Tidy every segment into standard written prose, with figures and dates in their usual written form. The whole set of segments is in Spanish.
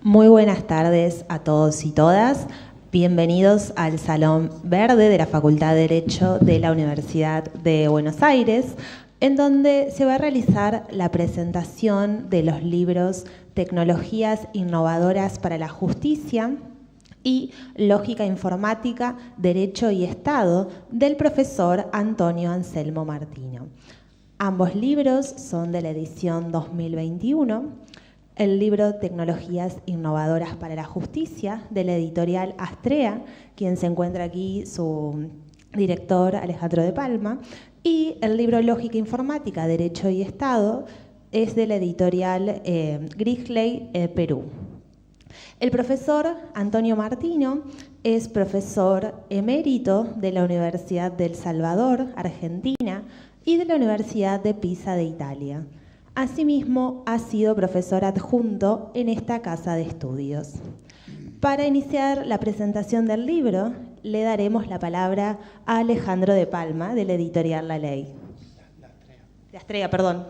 Muy buenas tardes a todos y todas. Bienvenidos al Salón Verde de la Facultad de Derecho de la Universidad de Buenos Aires, en donde se va a realizar la presentación de los libros Tecnologías Innovadoras para la Justicia y Lógica Informática, Derecho y Estado, del profesor Antonio Anselmo Martino. Ambos libros son de la edición 2021. El libro Tecnologías Innovadoras para la Justicia, de la editorial Astrea, quien se encuentra aquí, su director Alejandro de Palma, y el libro Lógica Informática, Derecho y Estado, es de la editorial Grisley, Perú. El profesor Antonio Martino es profesor emérito de la Universidad del Salvador, Argentina, y de la Universidad de Pisa de Italia. Asimismo, ha sido profesor adjunto en esta casa de estudios. Para iniciar la presentación del libro, le daremos la palabra a Alejandro de Palma, de la editorial La Ley. De Astrea, perdón.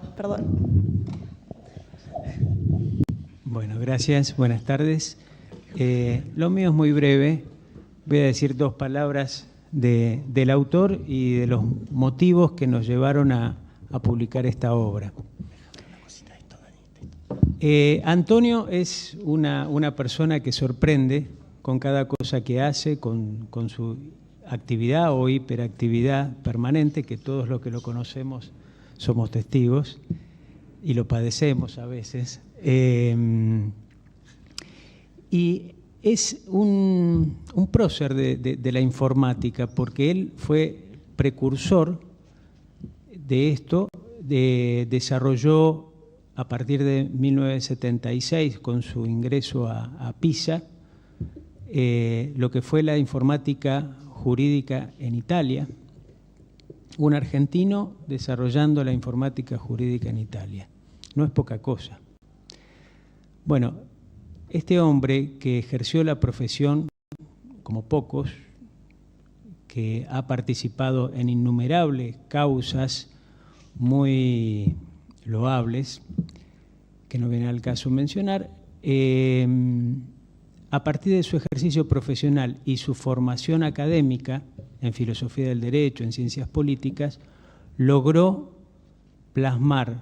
Bueno, gracias. Buenas tardes. Lo mío es muy breve. Voy a decir dos palabras del autor y de los motivos que nos llevaron a publicar esta obra. Antonio es una persona que sorprende con cada cosa que hace, con su actividad o hiperactividad permanente, que todos los que lo conocemos somos testigos y lo padecemos a veces. Y es un prócer de la informática, porque él fue precursor de esto, desarrolló a partir de 1976, con su ingreso a Pisa, lo que fue la informática jurídica en Italia, un argentino desarrollando la informática jurídica en Italia. No es poca cosa. Bueno, este hombre que ejerció la profesión como pocos, que ha participado en innumerables causas muy loables, que no viene al caso mencionar, a partir de su ejercicio profesional y su formación académica en filosofía del derecho, en ciencias políticas, logró plasmar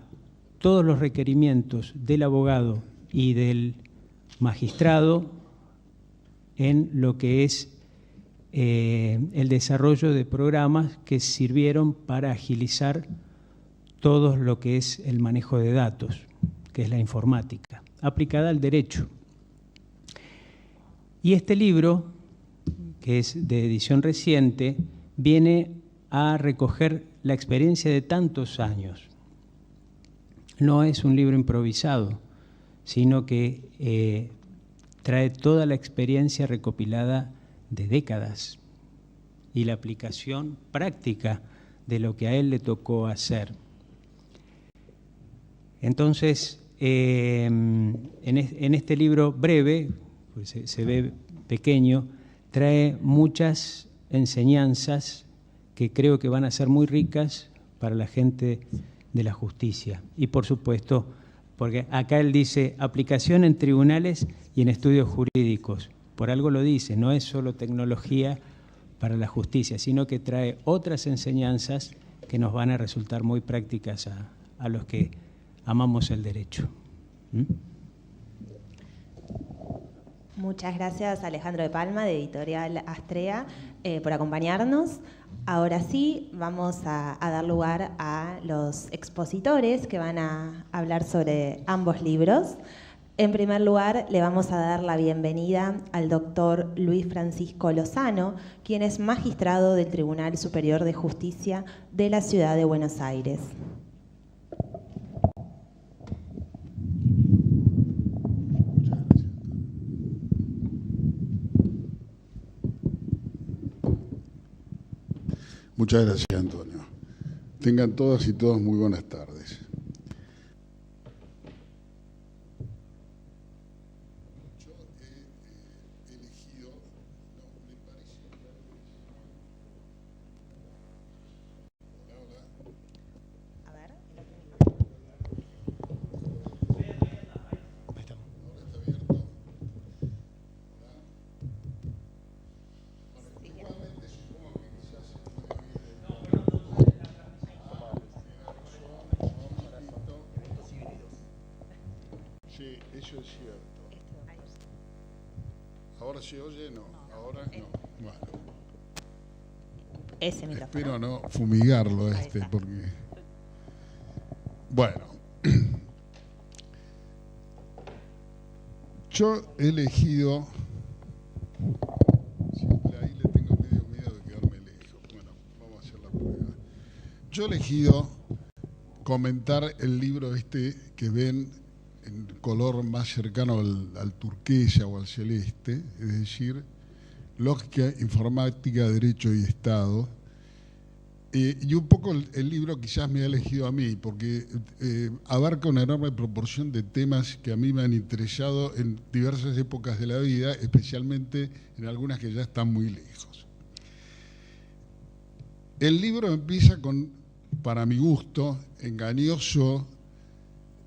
todos los requerimientos del abogado y del magistrado en lo que es el desarrollo de programas que sirvieron para agilizar todo lo que es el manejo de datos, que es la informática, aplicada al derecho. Y este libro, que es de edición reciente, viene a recoger la experiencia de tantos años. No es un libro improvisado, sino que trae toda la experiencia recopilada de décadas y la aplicación práctica de lo que a él le tocó hacer. Entonces, en este libro breve, pues se ve pequeño, trae muchas enseñanzas que creo que van a ser muy ricas para la gente de la justicia. Y por supuesto, porque acá él dice aplicación en tribunales y en estudios jurídicos. Por algo lo dice, no es solo tecnología para la justicia, sino que trae otras enseñanzas que nos van a resultar muy prácticas a los que amamos el derecho. Muchas gracias, Alejandro de Palma, de Editorial Astrea, por acompañarnos. Ahora sí, vamos a dar lugar a los expositores que van a hablar sobre ambos libros. En primer lugar, le vamos a dar la bienvenida al doctor Luis Francisco Lozano, quien es magistrado del Tribunal Superior de Justicia de la Ciudad de Buenos Aires. Muchas gracias, Antonio. Tengan todas y todos muy buenas tardes. Yo he elegido... No, me parece... Hola. A ver. Ahora está abierto. ¿Ahora se oye? No, ahora no. Bueno, Ese micrófono. espero no fumigarlo Ahí está. porque... Bueno, yo he elegido... Siempre ahí le tengo medio miedo de quedarme lejos. Bueno, vamos a hacer la prueba. Yo he elegido comentar el libro que ven en color más cercano al turquesa o al celeste, es decir, Lógica Informática, Derecho y Estado. Y un poco el libro quizás me ha elegido a mí, porque abarca una enorme proporción de temas que a mí me han interesado en diversas épocas de la vida, especialmente en algunas que ya están muy lejos. El libro empieza con, para mi gusto, engañoso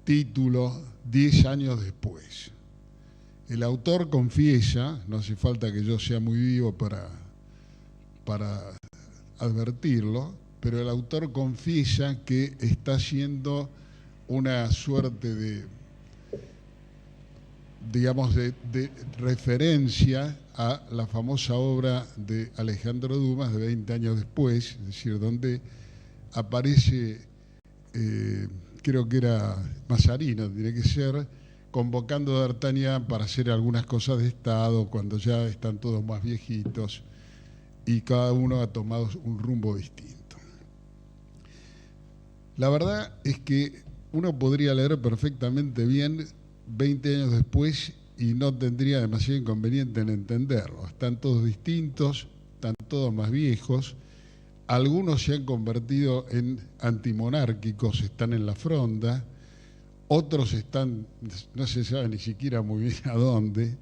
título 10 años después. El autor confiesa, no hace falta que yo sea muy vivo para advertirlo, pero el autor confiesa que está haciendo una suerte de, digamos, de referencia a la famosa obra de Alejandro Dumas de 20 años después, es decir, donde aparece, creo que era Mazarino, tiene que ser, convocando a D'Artagnan para hacer algunas cosas de Estado cuando ya están todos más viejitos y cada uno ha tomado un rumbo distinto. La verdad es que uno podría leer perfectamente bien 20 años después y no tendría demasiado inconveniente en entenderlo. Están todos distintos, están todos más viejos, algunos se han convertido en antimonárquicos, están en la fronda, otros están, no se sabe ni siquiera muy bien a dónde,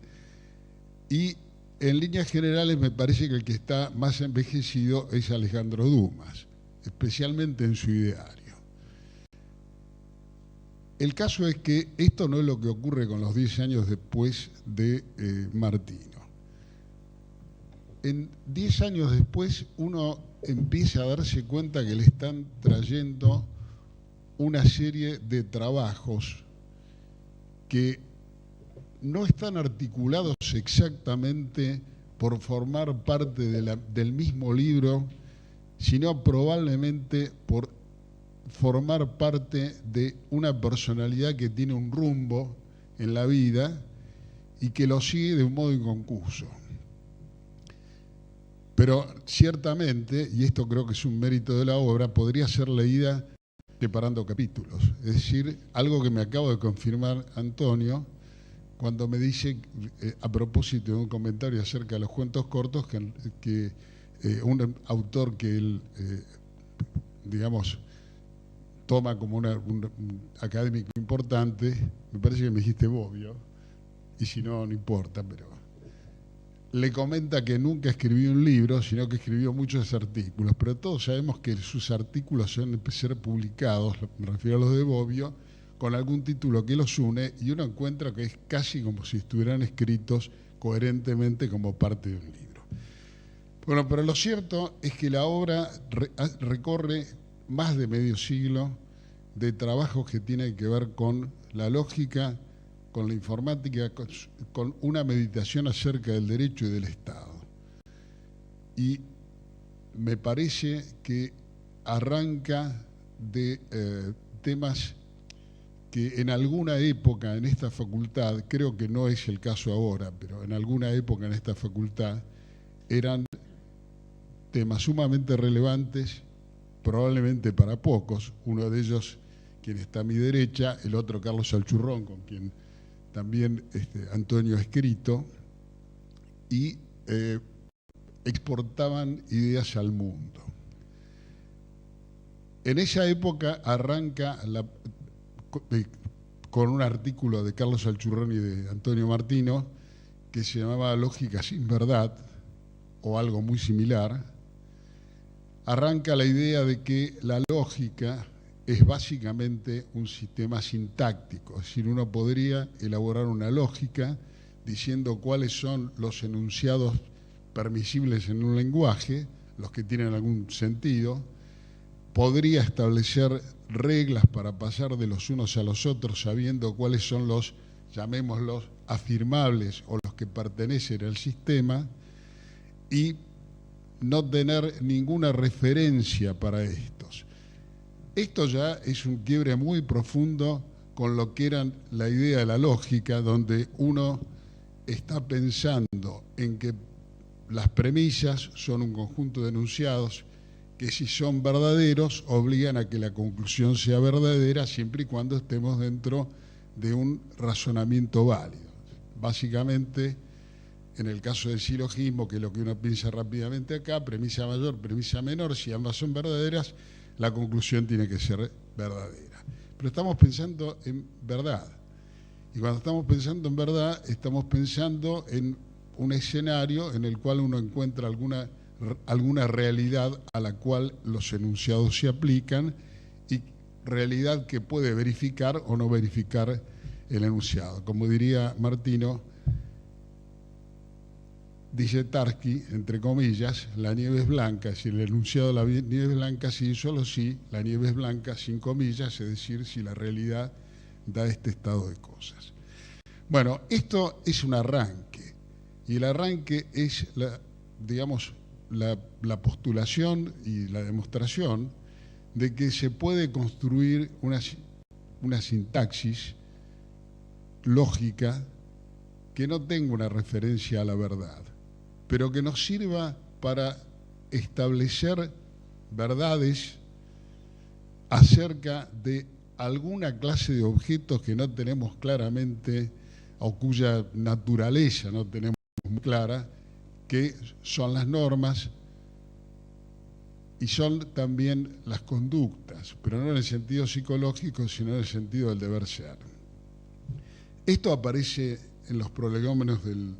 y en líneas generales me parece que el que está más envejecido es Alejandro Dumas, especialmente en su ideario. El caso es que esto no es lo que ocurre con los 10 años después de Martino. En 10 años después uno empieza a darse cuenta que le están trayendo una serie de trabajos que no están articulados exactamente por formar parte del mismo libro, sino probablemente por formar parte de una personalidad que tiene un rumbo en la vida y que lo sigue de un modo inconcuso. Pero ciertamente, y esto creo que es un mérito de la obra, podría ser leída separando capítulos. Es decir, algo que me acabo de confirmar Antonio cuando me dice, a propósito de un comentario acerca de los cuentos cortos, que un autor que él, digamos, toma como un académico importante, me parece que me dijiste Bobbio, y si no, no importa, pero le comenta que nunca escribió un libro, sino que escribió muchos artículos, pero todos sabemos que sus artículos suelen ser publicados, me refiero a los de Bobbio, con algún título que los une, y uno encuentra que es casi como si estuvieran escritos coherentemente como parte de un libro. Bueno, pero lo cierto es que la obra recorre más de medio siglo de trabajos que tienen que ver con la lógica, con la informática, con una meditación acerca del derecho y del Estado. Y me parece que arranca de temas que en alguna época en esta facultad, creo que no es el caso ahora, pero en alguna época en esta facultad eran temas sumamente relevantes, probablemente para pocos, uno de ellos quien está a mi derecha, el otro Carlos Alchurrón, con quien también Antonio ha escrito, y exportaban ideas al mundo. En esa época arranca con un artículo de Carlos Alchurrón y de Antonio Martino que se llamaba Lógica sin verdad, o algo muy similar. Arranca la idea de que la lógica es básicamente un sistema sintáctico, es decir, uno podría elaborar una lógica diciendo cuáles son los enunciados permisibles en un lenguaje, los que tienen algún sentido, podría establecer reglas para pasar de los unos a los otros sabiendo cuáles son los llamémoslos afirmables o los que pertenecen al sistema, y no tener ninguna referencia para estos. Esto ya es un quiebre muy profundo con lo que era la idea de la lógica, donde uno está pensando en que las premisas son un conjunto de enunciados que, si son verdaderos, obligan a que la conclusión sea verdadera siempre y cuando estemos dentro de un razonamiento válido. Básicamente, en el caso del silogismo, que es lo que uno piensa rápidamente acá, premisa mayor, premisa menor, si ambas son verdaderas, la conclusión tiene que ser verdadera. Pero estamos pensando en verdad. Y cuando estamos pensando en verdad, estamos pensando en un escenario en el cual uno encuentra alguna realidad a la cual los enunciados se aplican, y realidad que puede verificar o no verificar el enunciado. Como diría Martino, dice Tarski, entre comillas, la nieve es blanca, si el enunciado de la nieve es blanca, sí, solo sí, la nieve es blanca, sin comillas, es decir, si la realidad da este estado de cosas. Bueno, esto es un arranque, y el arranque es, la postulación y la demostración de que se puede construir una sintaxis lógica que no tenga una referencia a la verdad, pero que nos sirva para establecer verdades acerca de alguna clase de objetos que no tenemos claramente, o cuya naturaleza no tenemos muy clara, que son las normas y son también las conductas, pero no en el sentido psicológico, sino en el sentido del deber ser. Esto aparece en los prolegómenos del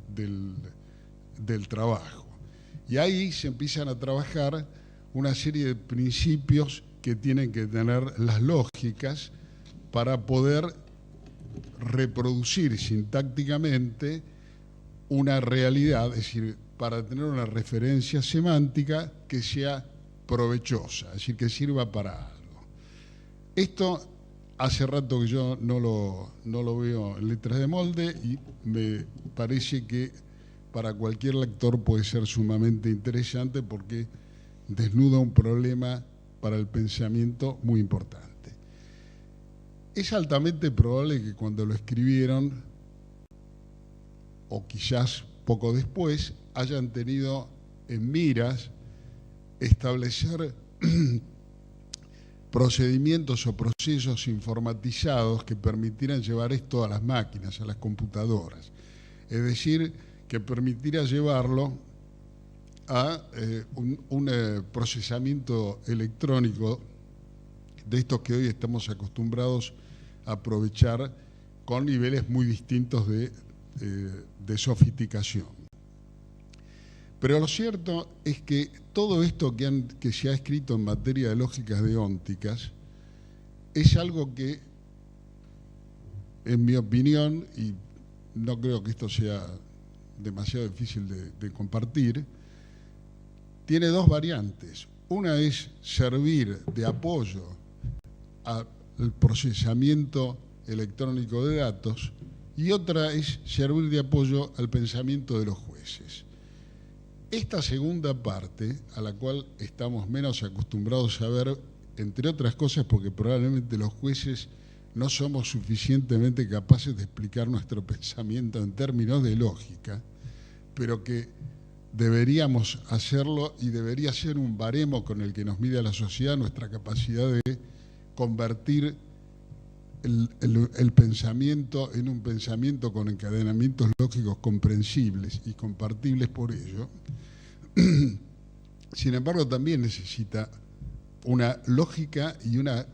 trabajo, y ahí se empiezan a trabajar una serie de principios que tienen que tener las lógicas para poder reproducir sintácticamente una realidad, es decir, para tener una referencia semántica que sea provechosa, es decir, que sirva para algo. Esto hace rato que yo no lo veo en letras de molde, y me parece que para cualquier lector puede ser sumamente interesante, porque desnuda un problema para el pensamiento muy importante. Es altamente probable que cuando lo escribieron, o quizás poco después, hayan tenido en miras establecer procedimientos o procesos informatizados que permitieran llevar esto a las máquinas, a las computadoras. Es decir, que permitiera llevarlo a un procesamiento electrónico de estos que hoy estamos acostumbrados a aprovechar, con niveles muy distintos de sofisticación. Pero lo cierto es que todo esto que se ha escrito en materia de lógicas deónticas es algo que, en mi opinión, y no creo que esto sea demasiado difícil de compartir, tiene dos variantes. Una es servir de apoyo al procesamiento electrónico de datos, y otra es servir de apoyo al pensamiento de los jueces. Esta segunda parte, a la cual estamos menos acostumbrados a ver, entre otras cosas porque probablemente los jueces no somos suficientemente capaces de explicar nuestro pensamiento en términos de lógica, pero que deberíamos hacerlo, y debería ser un baremo con el que nos mide a la sociedad nuestra capacidad de convertir el pensamiento en un pensamiento con encadenamientos lógicos comprensibles y compartibles por ello. Sin embargo, también necesita una lógica y una,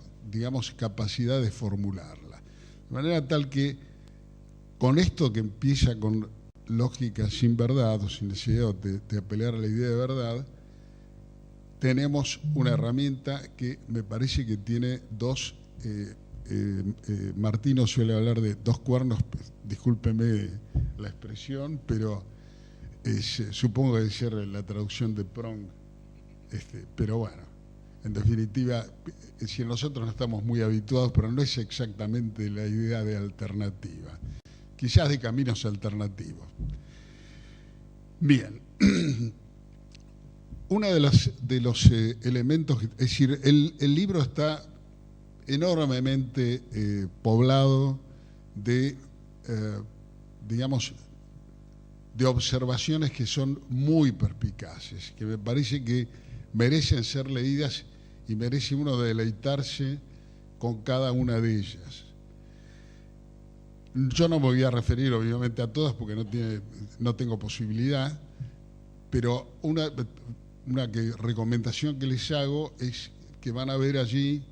capacidad de formularla. De manera tal que, con esto que empieza con lógica sin verdad, o sin necesidad de apelar a la idea de verdad, tenemos una herramienta que me parece que tiene dos... Martino suele hablar de dos cuernos, discúlpeme la expresión, pero supongo que debe ser la traducción de Prong, pero bueno, en definitiva, si nosotros no estamos muy habituados, pero no es exactamente la idea de alternativa. quizás de caminos alternativos. Bien, uno de los elementos, es decir, el libro está enormemente poblado de, digamos, de observaciones que son muy perspicaces, que me parece que merecen ser leídas y merece uno deleitarse con cada una de ellas. Yo no me voy a referir obviamente a todas porque no tengo posibilidad, pero una recomendación que les hago es que van a ver allí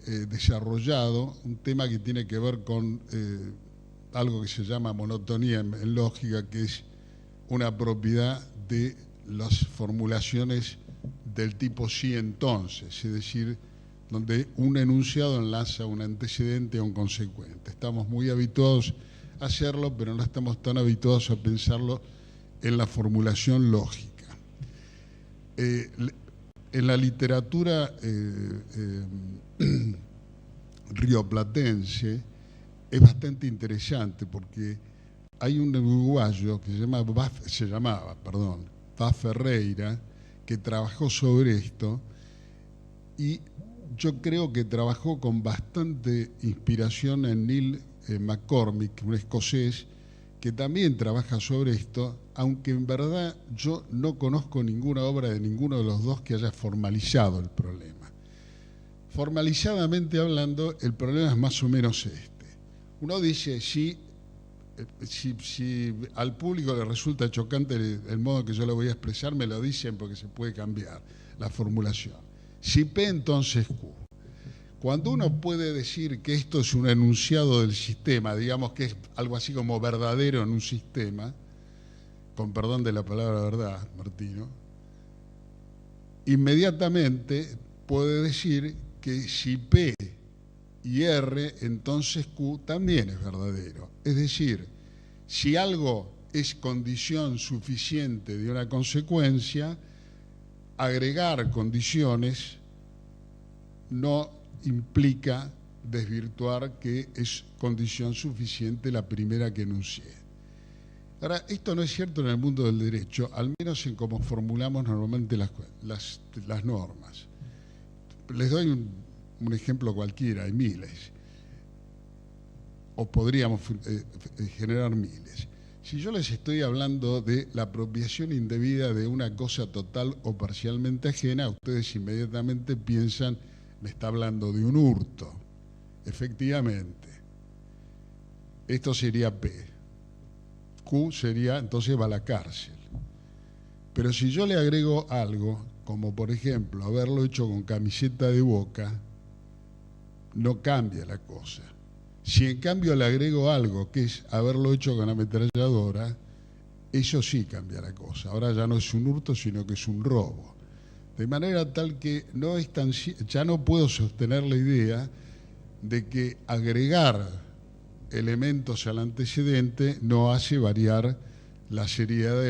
desarrollado un tema que tiene que ver con algo que se llama monotonía en lógica, que es una propiedad de las formulaciones del tipo sí entonces, es decir, donde un enunciado enlaza un antecedente a un consecuente. Estamos muy habituados a hacerlo, pero no estamos tan habituados a pensarlo en la formulación lógica. En la literatura rioplatense es bastante interesante porque hay un uruguayo que se llamaba Paz Ferreira, que trabajó sobre esto, y yo creo que trabajó con bastante inspiración en Neil McCormick, un escocés, que también trabaja sobre esto, aunque en verdad yo no conozco ninguna obra de ninguno de los dos que haya formalizado el problema. Formalizadamente hablando, el problema es más o menos este. Uno dice, si al público le resulta chocante el modo que yo lo voy a expresar, me lo dicen porque se puede cambiar la formulación. Si P, entonces Q. Cuando uno puede decir que esto es un enunciado del sistema, digamos que es algo así como verdadero en un sistema, con perdón de la palabra verdad, Martino, inmediatamente puede decir que si P y R, entonces Q también es verdadero. Es decir, si algo es condición suficiente de una consecuencia, agregar condiciones no implica desvirtuar que es condición suficiente la primera que enuncié. Ahora, esto no es cierto en el mundo del derecho, al menos en cómo formulamos normalmente las normas. Les doy un ejemplo cualquiera, hay miles, o podríamos generar miles. Si yo les estoy hablando de la apropiación indebida de una cosa total o parcialmente ajena, ustedes inmediatamente piensan, me está hablando de un hurto. Efectivamente, esto sería P. Q sería, entonces va a la cárcel. Pero si yo le agrego algo, como por ejemplo haberlo hecho con camiseta de Boca, no cambia la cosa. Si en cambio le agrego algo, que es haberlo hecho con ametralladora, eso sí cambia la cosa. Ahora ya no es un hurto, sino que es un robo. De manera tal que ya no puedo sostener la idea de que agregar elementos al antecedente no hace variar la seriedad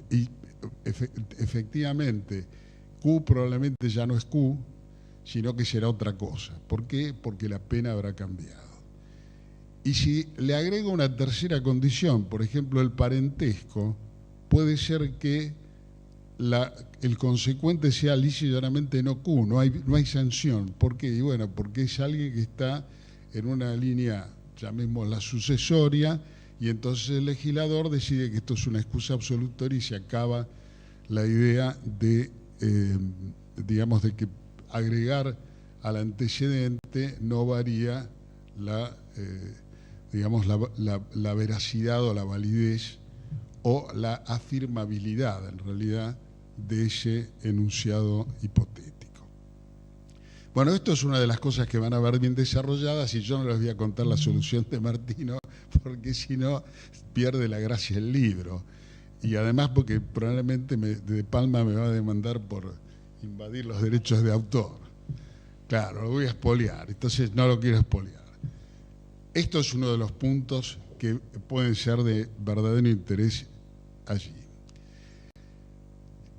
y efectivamente, Q probablemente ya no es Q, sino que será otra cosa. ¿Por qué? Porque la pena habrá cambiado. Y si le agrego una tercera condición, por ejemplo, el parentesco, puede ser que el consecuente sea lisa y llanamente no Q, no hay sanción. ¿Por qué? Y bueno, porque es alguien que está en una línea, llamémosla sucesoria, y entonces el legislador decide que esto es una excusa absolutoria y se acaba la idea de, digamos, de que agregar al antecedente no varía la veracidad o la validez o la afirmabilidad, en realidad, de ese enunciado hipotético. Bueno, esto es una de las cosas que van a ver bien desarrolladas y yo no les voy a contar la solución de Martino porque si no pierde la gracia el libro. Y además porque probablemente De Palma me va a demandar por invadir los derechos de autor. Claro, lo voy a espoliar, entonces no lo quiero espoliar. Esto es uno de los puntos que pueden ser de verdadero interés allí.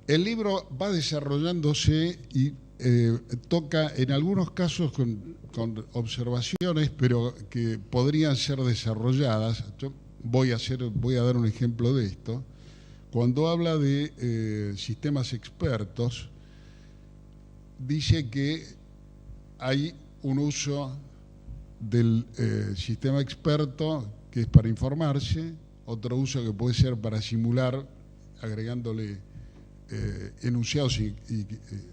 El libro va desarrollándose y toca en algunos casos con observaciones, pero que podrían ser desarrolladas. Yo voy a dar un ejemplo de esto. Cuando habla de sistemas expertos, dice que hay un uso del sistema experto que es para informarse, otro uso que puede ser para simular, agregándole enunciados y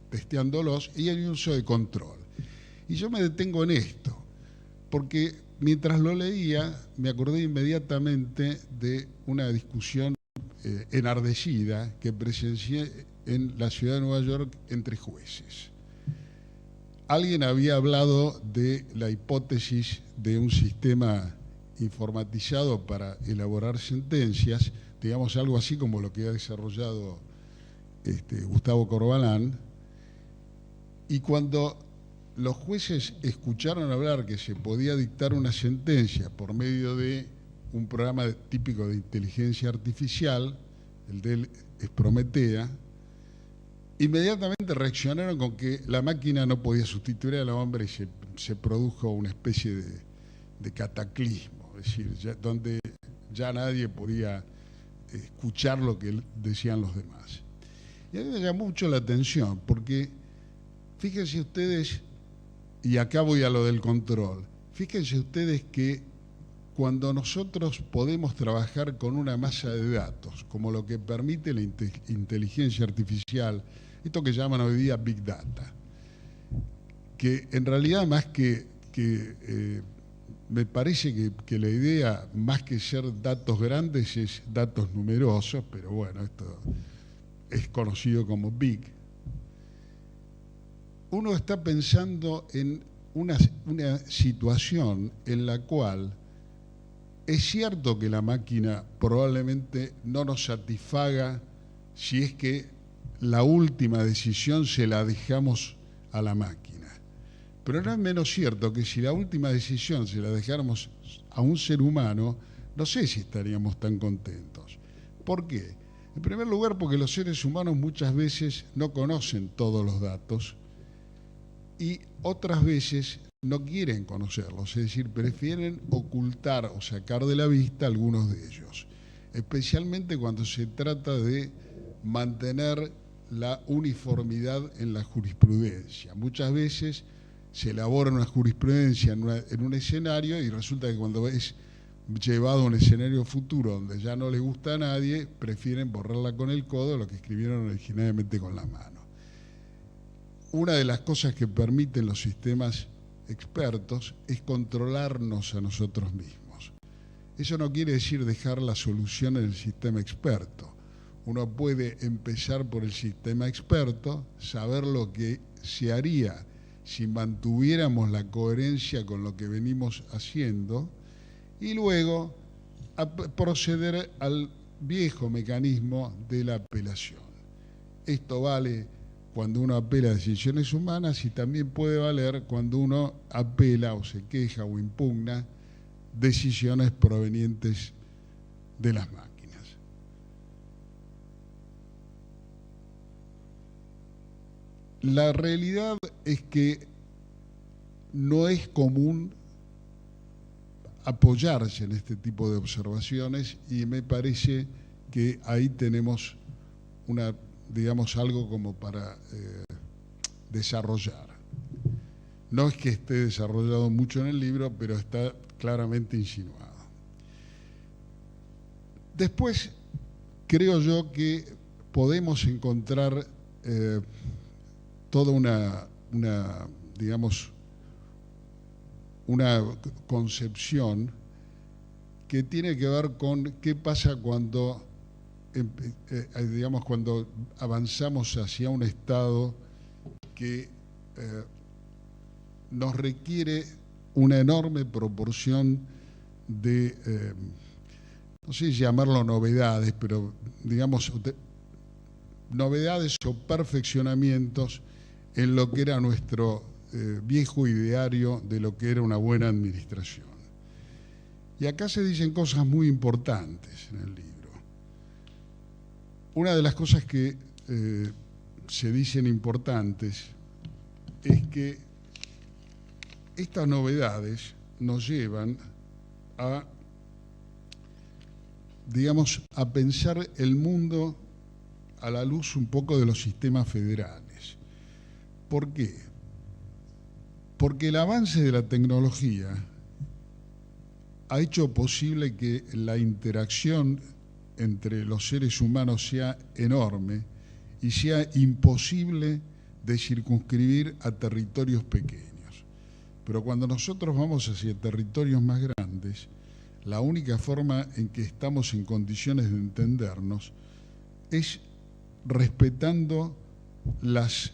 testeándolos, y hay un uso de control. Y yo me detengo en esto, porque mientras lo leía me acordé inmediatamente de una discusión enardecida que presencié en la ciudad de Nueva York entre jueces. Alguien había hablado de la hipótesis de un sistema informatizado para elaborar sentencias, digamos algo así como lo que ha desarrollado Gustavo Corbalán, y cuando los jueces escucharon hablar que se podía dictar una sentencia por medio de un programa típico de inteligencia artificial, el de él es Prometea, inmediatamente reaccionaron con que la máquina no podía sustituir al hombre y se produjo una especie de cataclismo, es decir, donde ya nadie podía escuchar lo que decían los demás. Y a mí me llamó mucho la atención, porque fíjense ustedes, y acá voy a lo del control, fíjense ustedes que cuando nosotros podemos trabajar con una masa de datos, como lo que permite la inteligencia artificial, esto que llaman hoy día Big Data, que en realidad más que me parece que la idea, más que ser datos grandes, es datos numerosos, pero bueno, esto es conocido como Big. Uno está pensando en una situación en la cual es cierto que la máquina probablemente no nos satisfaga si es que la última decisión se la dejamos a la máquina. Pero no es menos cierto que si la última decisión se la dejáramos a un ser humano, no sé si estaríamos tan contentos. ¿Por qué? En primer lugar, porque los seres humanos muchas veces no conocen todos los datos y otras veces no quieren conocerlos, es decir, prefieren ocultar o sacar de la vista algunos de ellos, especialmente cuando se trata de mantener la uniformidad en la jurisprudencia. Muchas veces se elabora una jurisprudencia en un escenario y resulta que cuando es llevado a un escenario futuro donde ya no le gusta a nadie, prefieren borrarla con el codo lo que escribieron originalmente con la mano. Una de las cosas que permiten los sistemas expertos es controlarnos a nosotros mismos. Eso no quiere decir dejar la solución en el sistema experto. Uno puede empezar por el sistema experto, saber lo que se haría si mantuviéramos la coherencia con lo que venimos haciendo y luego proceder al viejo mecanismo de la apelación. Esto vale cuando uno apela a decisiones humanas y también puede valer cuando uno apela o se queja o impugna decisiones provenientes de las máquinas. La realidad es que no es común apoyarse en este tipo de observaciones y me parece que ahí tenemos digamos, algo como para desarrollar. No es que esté desarrollado mucho en el libro, pero está claramente insinuado. Después, creo yo que podemos encontrar toda una concepción que tiene que ver con qué pasa cuando cuando avanzamos hacia un estado que nos requiere una enorme proporción de, no sé si llamarlo novedades, pero digamos, novedades o perfeccionamientos en lo que era nuestro viejo ideario de lo que era una buena administración. Y acá se dicen cosas muy importantes en el libro. Una de las cosas que se dicen importantes es que estas novedades nos llevan a, digamos, a pensar el mundo a la luz un poco de los sistemas federales. ¿Por qué? Porque el avance de la tecnología ha hecho posible que la interacción entre los seres humanos sea enorme y sea imposible de circunscribir a territorios pequeños. Pero cuando nosotros vamos hacia territorios más grandes, la única forma en que estamos en condiciones de entendernos es respetando las,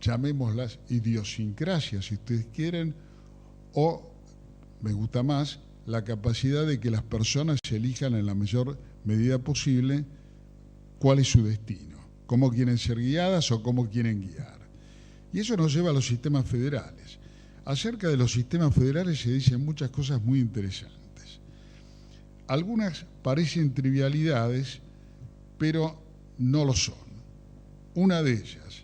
llamémoslas, idiosincrasias, si ustedes quieren, o, me gusta más, la capacidad de que las personas elijan en la mayor medida posible cuál es su destino, cómo quieren ser guiadas o cómo quieren guiar. Y eso nos lleva a los sistemas federales. Acerca de los sistemas federales se dicen muchas cosas muy interesantes. Algunas parecen trivialidades, pero no lo son. Una de ellas,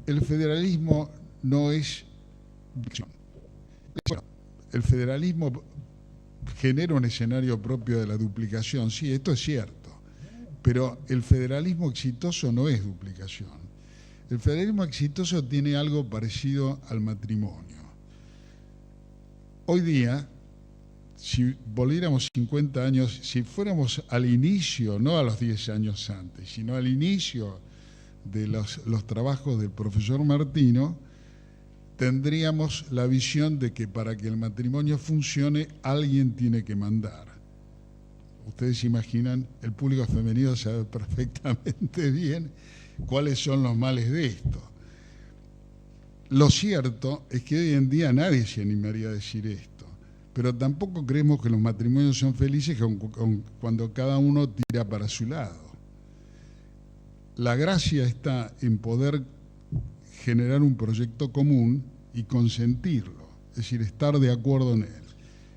el federalismo no es... Bueno, el federalismo genera un escenario propio de la duplicación, sí, esto es cierto, pero el federalismo exitoso no es duplicación. El federalismo exitoso tiene algo parecido al matrimonio. Hoy día, si volviéramos 50 años, si fuéramos al inicio, no a los 10 años antes, sino al inicio de los trabajos del profesor Martino, tendríamos la visión de que para que el matrimonio funcione, alguien tiene que mandar. Ustedes imaginan, el público femenino sabe perfectamente bien cuáles son los males de esto. Lo cierto es que hoy en día nadie se animaría a decir esto, pero tampoco creemos que los matrimonios son felices cuando cada uno tira para su lado. La gracia está en poder generar un proyecto común y consentirlo, es decir, estar de acuerdo en él.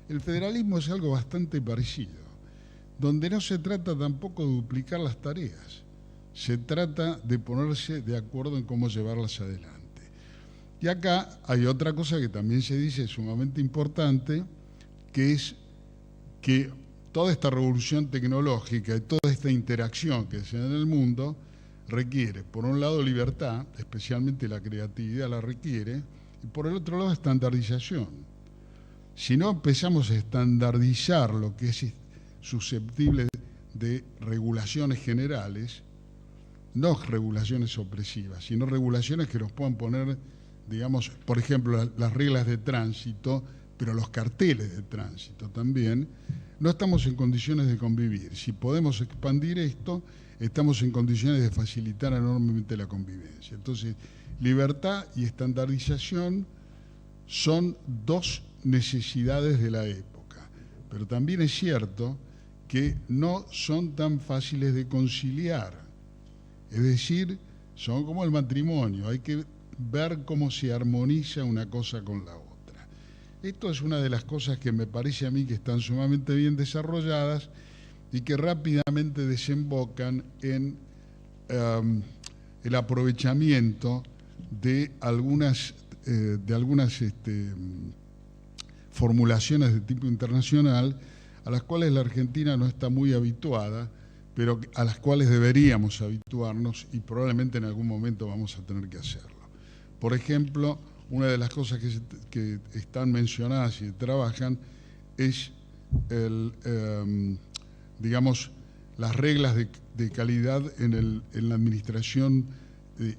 El federalismo es algo bastante parecido, donde no se trata tampoco de duplicar las tareas, se trata de ponerse de acuerdo en cómo llevarlas adelante. Y acá hay otra cosa que también se dice sumamente importante, que es que toda esta revolución tecnológica y toda esta interacción que se da en el mundo requiere, por un lado, libertad, especialmente la creatividad la requiere, y por el otro lado, estandarización. Si no empezamos a estandarizar lo que es susceptible de regulaciones generales, no regulaciones opresivas, sino regulaciones que nos puedan poner, digamos, por ejemplo, las reglas de tránsito, pero los carteles de tránsito también, no estamos en condiciones de convivir. Si podemos expandir esto, estamos en condiciones de facilitar enormemente la convivencia. Entonces, libertad y estandarización son dos necesidades de la época, pero también es cierto que no son tan fáciles de conciliar. Es decir, son como el matrimonio, hay que ver cómo se armoniza una cosa con la otra. Esto es una de las cosas que me parece a mí que están sumamente bien desarrolladas y que rápidamente desembocan en el aprovechamiento de algunas formulaciones de tipo internacional a las cuales la Argentina no está muy habituada, pero a las cuales deberíamos habituarnos y probablemente en algún momento vamos a tener que hacerlo. Por ejemplo, una de las cosas que están mencionadas y se trabajan es digamos, las reglas de calidad en la administración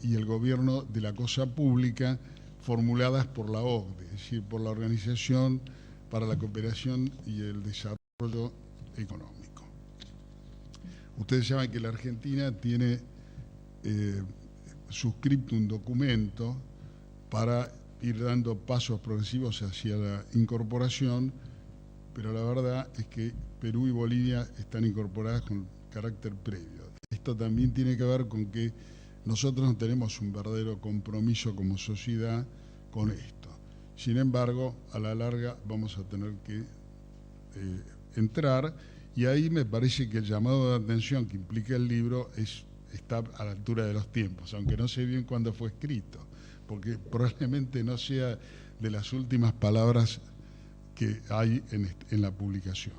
y el gobierno de la cosa pública formuladas por la OCDE, es decir, por la Organización para la Cooperación y el Desarrollo Económico. Ustedes saben que la Argentina tiene suscrito un documento para ir dando pasos progresivos hacia la incorporación, pero la verdad es que Perú y Bolivia están incorporadas con carácter previo. Esto también tiene que ver con que nosotros no tenemos un verdadero compromiso como sociedad con esto. Sin embargo, a la larga vamos a tener que entrar, y ahí me parece que el llamado de atención que implica el libro está a la altura de los tiempos, aunque no sé bien cuándo fue escrito, porque probablemente no sea de las últimas palabras que hay en la publicación.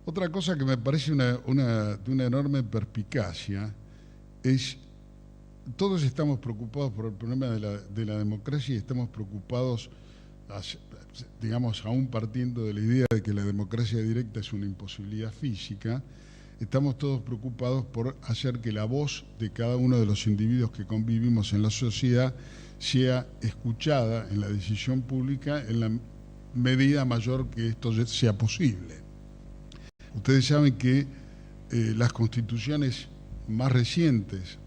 Otra cosa que me parece de una enorme perspicacia es, todos estamos preocupados por el problema de la democracia y estamos preocupados, digamos, aún partiendo de la idea de que la democracia directa es una imposibilidad física, estamos todos preocupados por hacer que la voz de cada uno de los individuos que convivimos en la sociedad sea escuchada en la decisión pública en la medida mayor que esto sea posible. Ustedes saben que las constituciones más recientes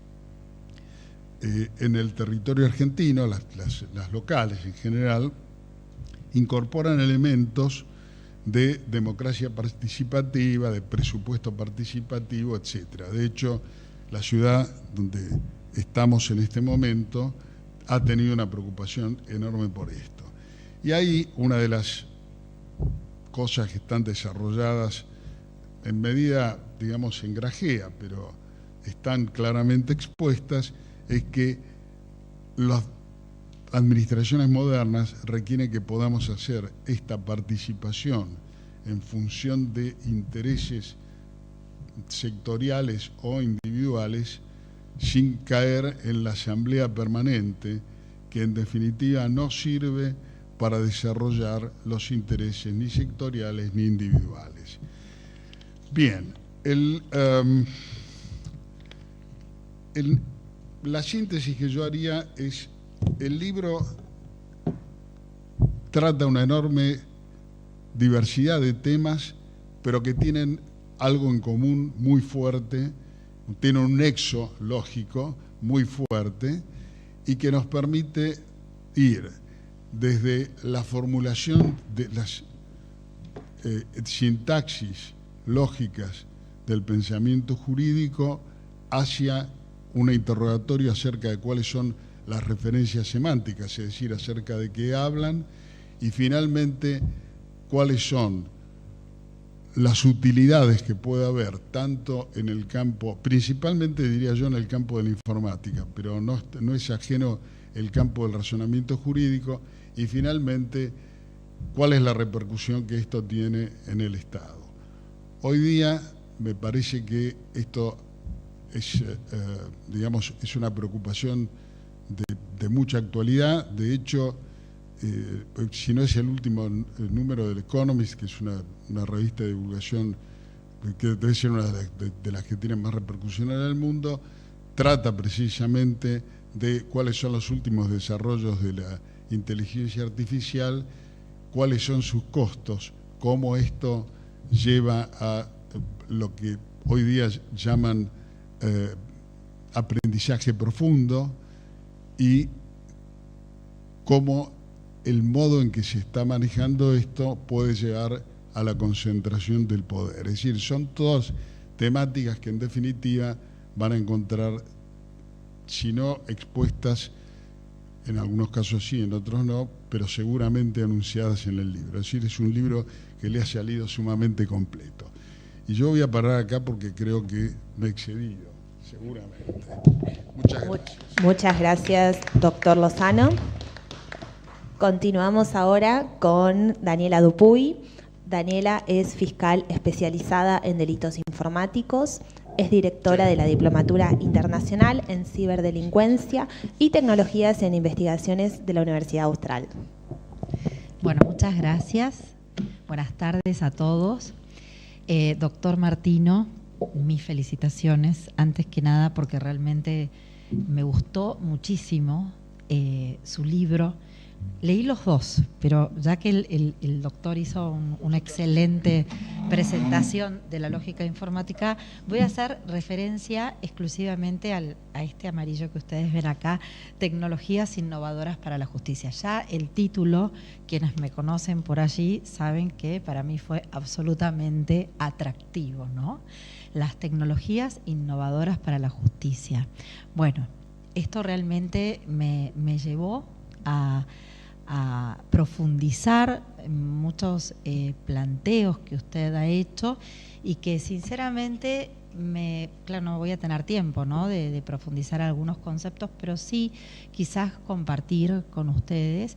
en el territorio argentino, las locales en general, incorporan elementos de democracia participativa, de presupuesto participativo, etc. De hecho, la ciudad donde estamos en este momento ha tenido una preocupación enorme por esto. Y ahí una de las cosas que están desarrolladas en medida, digamos, en grajea, pero están claramente expuestas, es que las administraciones modernas requieren que podamos hacer esta participación en función de intereses sectoriales o individuales sin caer en la asamblea permanente, que en definitiva no sirve para desarrollar los intereses ni sectoriales ni individuales. Bien, la síntesis que yo haría es: el libro trata una enorme diversidad de temas, pero que tienen algo en común muy fuerte, tienen un nexo lógico muy fuerte y que nos permite ir desde la formulación de las sintaxis lógicas del pensamiento jurídico hacia un interrogatorio acerca de cuáles son las referencias semánticas, es decir, acerca de qué hablan, y finalmente cuáles son las utilidades que puede haber tanto en el campo, principalmente diría yo en el campo de la informática, pero no es ajeno el campo del razonamiento jurídico, y finalmente cuál es la repercusión que esto tiene en el Estado. Hoy día me parece que esto es, digamos, es una preocupación de mucha actualidad. De hecho, si no es el último número del Economist, que es una revista de divulgación que debe ser una de las que tienen más repercusión en el mundo, trata precisamente de cuáles son los últimos desarrollos de la inteligencia artificial, cuáles son sus costos, cómo esto lleva a lo que hoy día llaman aprendizaje profundo, y cómo el modo en que se está manejando esto puede llevar a la concentración del poder. Es decir, son todas temáticas que en definitiva van a encontrar, si no expuestas, en algunos casos sí, en otros no, pero seguramente anunciadas en el libro. Es decir, es un libro que le ha salido sumamente completo. Y yo voy a parar acá porque creo que me he excedido, seguramente. Muchas gracias. Muchas gracias, doctor Lozano. Continuamos ahora con Daniela Dupuy. Daniela es fiscal especializada en delitos informáticos, es directora de la Diplomatura Internacional en Ciberdelincuencia y Tecnologías en Investigaciones de la Universidad Austral. Bueno, muchas gracias. Buenas tardes a todos. Doctor Martino, mis felicitaciones, antes que nada, porque realmente me gustó muchísimo su libro. Leí los dos, pero ya que el doctor hizo una excelente presentación de la lógica informática, voy a hacer referencia exclusivamente a este amarillo que ustedes ven acá, Tecnologías Innovadoras para la Justicia. Ya el título, quienes me conocen por allí, saben que para mí fue absolutamente atractivo, ¿no? Las tecnologías innovadoras para la justicia. Bueno, esto realmente me llevó a a profundizar en muchos planteos que usted ha hecho y que sinceramente claro, no voy a tener tiempo, ¿no?, de profundizar algunos conceptos, pero sí quizás compartir con ustedes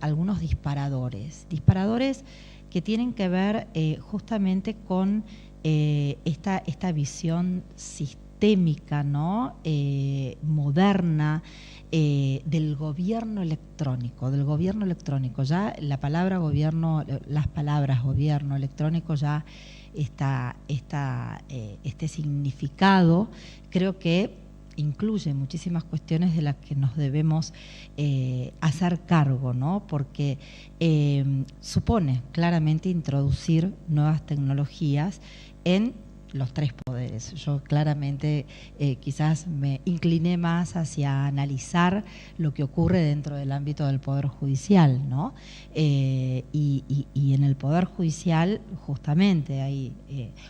algunos disparadores que tienen que ver justamente con esta visión sistémica, ¿no?, moderna, del gobierno electrónico, Ya la palabra gobierno, las palabras gobierno electrónico ya este significado creo que incluye muchísimas cuestiones de las que nos debemos hacer cargo, ¿no? Porque supone claramente introducir nuevas tecnologías en los tres poderes. Yo claramente quizás me incliné más hacia analizar lo que ocurre dentro del ámbito del Poder Judicial, ¿no? Y en el Poder Judicial justamente hay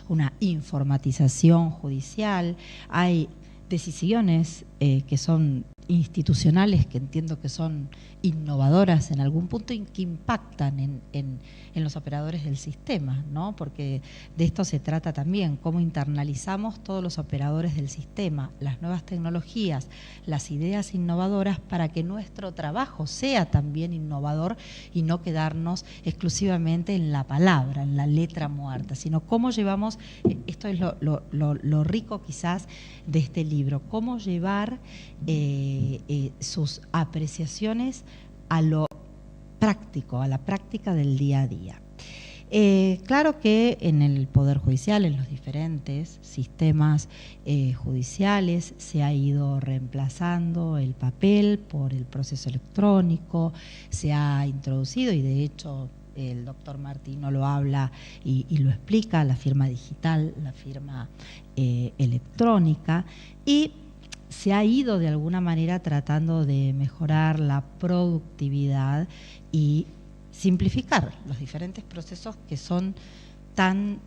una informatización judicial, hay decisiones que son institucionales, que entiendo que son innovadoras en algún punto y que impactan en los operadores del sistema, ¿no? Porque de esto se trata también, cómo internalizamos todos los operadores del sistema, las nuevas tecnologías, las ideas innovadoras para que nuestro trabajo sea también innovador y no quedarnos exclusivamente en la palabra, en la letra muerta, sino cómo llevamos, esto es lo rico quizás de este libro, cómo llevar sus apreciaciones a lo práctico, a la práctica del día a día. Claro que en el Poder Judicial, en los diferentes sistemas judiciales, se ha ido reemplazando el papel por el proceso electrónico, se ha introducido, y de hecho el doctor Martino lo habla y lo explica, la firma digital, la firma electrónica, y se ha ido de alguna manera tratando de mejorar la productividad y simplificar los diferentes procesos que son tan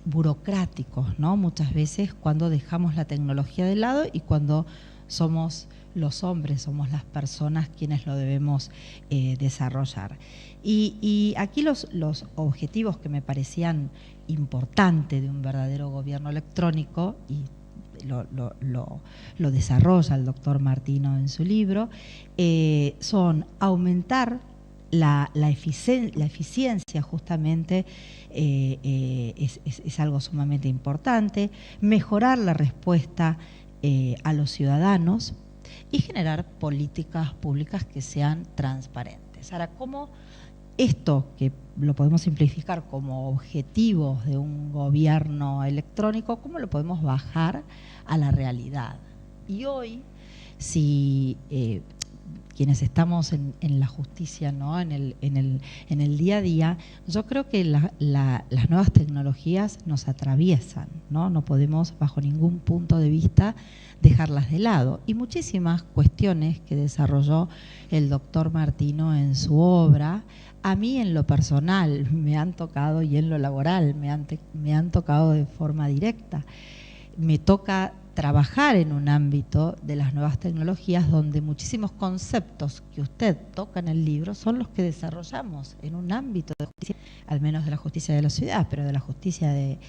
burocráticos, ¿no? Muchas veces cuando dejamos la tecnología de lado y cuando somos los hombres, somos las personas quienes lo debemos desarrollar. Y aquí los objetivos que me parecían importantes de un verdadero gobierno electrónico, y lo desarrolla el doctor Martino en su libro, son aumentar la eficiencia, justamente es algo sumamente importante, mejorar la respuesta a los ciudadanos y generar políticas públicas que sean transparentes. Ahora, ¿cómo esto, que lo podemos simplificar como objetivos de un gobierno electrónico, cómo lo podemos bajar a la realidad? Y hoy, si quienes estamos en la justicia, ¿no?, en el día a día, yo creo que las nuevas tecnologías nos atraviesan, ¿no? No podemos bajo ningún punto de vista dejarlas de lado. Y muchísimas cuestiones que desarrolló el doctor Martino en su obra, a mí en lo personal me han tocado, y en lo laboral me han tocado de forma directa. Me toca trabajar en un ámbito de las nuevas tecnologías donde muchísimos conceptos que usted toca en el libro son los que desarrollamos en un ámbito de justicia, al menos de la justicia de la ciudad, pero de la justicia de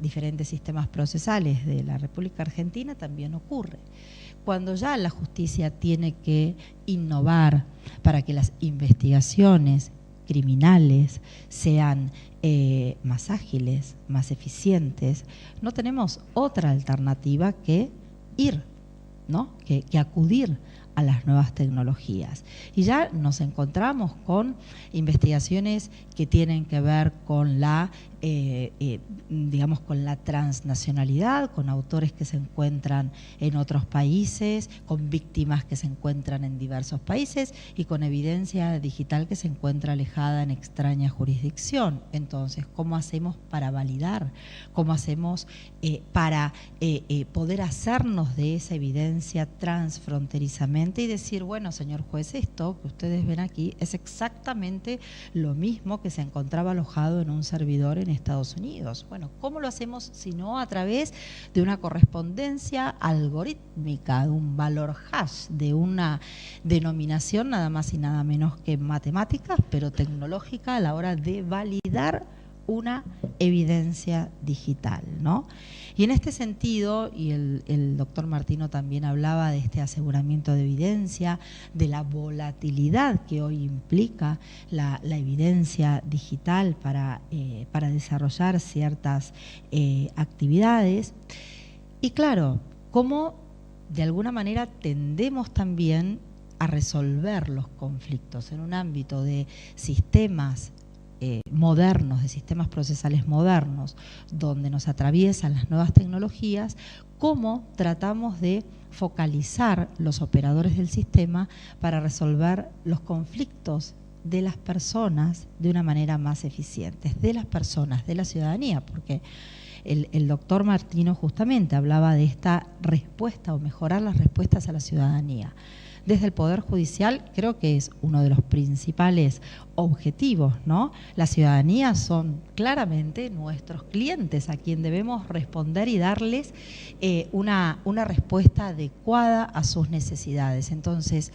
diferentes sistemas procesales de la República Argentina también ocurre. Cuando ya la justicia tiene que innovar para que las investigaciones criminales sean más ágiles, más eficientes, no tenemos otra alternativa que ir, ¿no?, que acudir a las nuevas tecnologías. Y ya nos encontramos con investigaciones que tienen que ver con digamos, con la transnacionalidad, con autores que se encuentran en otros países, con víctimas que se encuentran en diversos países y con evidencia digital que se encuentra alejada en extraña jurisdicción. Entonces, ¿cómo hacemos para validar? ¿Cómo hacemos para poder hacernos de esa evidencia transfronterizamente y decir, bueno, señor juez, esto que ustedes ven aquí es exactamente lo mismo que se encontraba alojado en un servidor en Estados Unidos. Bueno, ¿cómo lo hacemos si no a través de una correspondencia algorítmica, de un valor hash, de una denominación nada más y nada menos que matemática, pero tecnológica a la hora de validar una evidencia digital, ¿no? Y en este sentido, y el doctor Martino también hablaba de este aseguramiento de evidencia, de la volatilidad que hoy implica la evidencia digital para desarrollar ciertas actividades. Y claro, cómo de alguna manera tendemos también a resolver los conflictos en un ámbito de sistemas modernos, de sistemas procesales modernos, donde nos atraviesan las nuevas tecnologías, cómo tratamos de focalizar los operadores del sistema para resolver los conflictos de las personas de una manera más eficiente, de las personas, de la ciudadanía, porque el doctor Martino justamente hablaba de esta respuesta o mejorar las respuestas a la ciudadanía. Desde el Poder Judicial creo que es uno de los principales objetivos, ¿no? La ciudadanía son claramente nuestros clientes a quien debemos responder y darles una respuesta adecuada a sus necesidades. Entonces,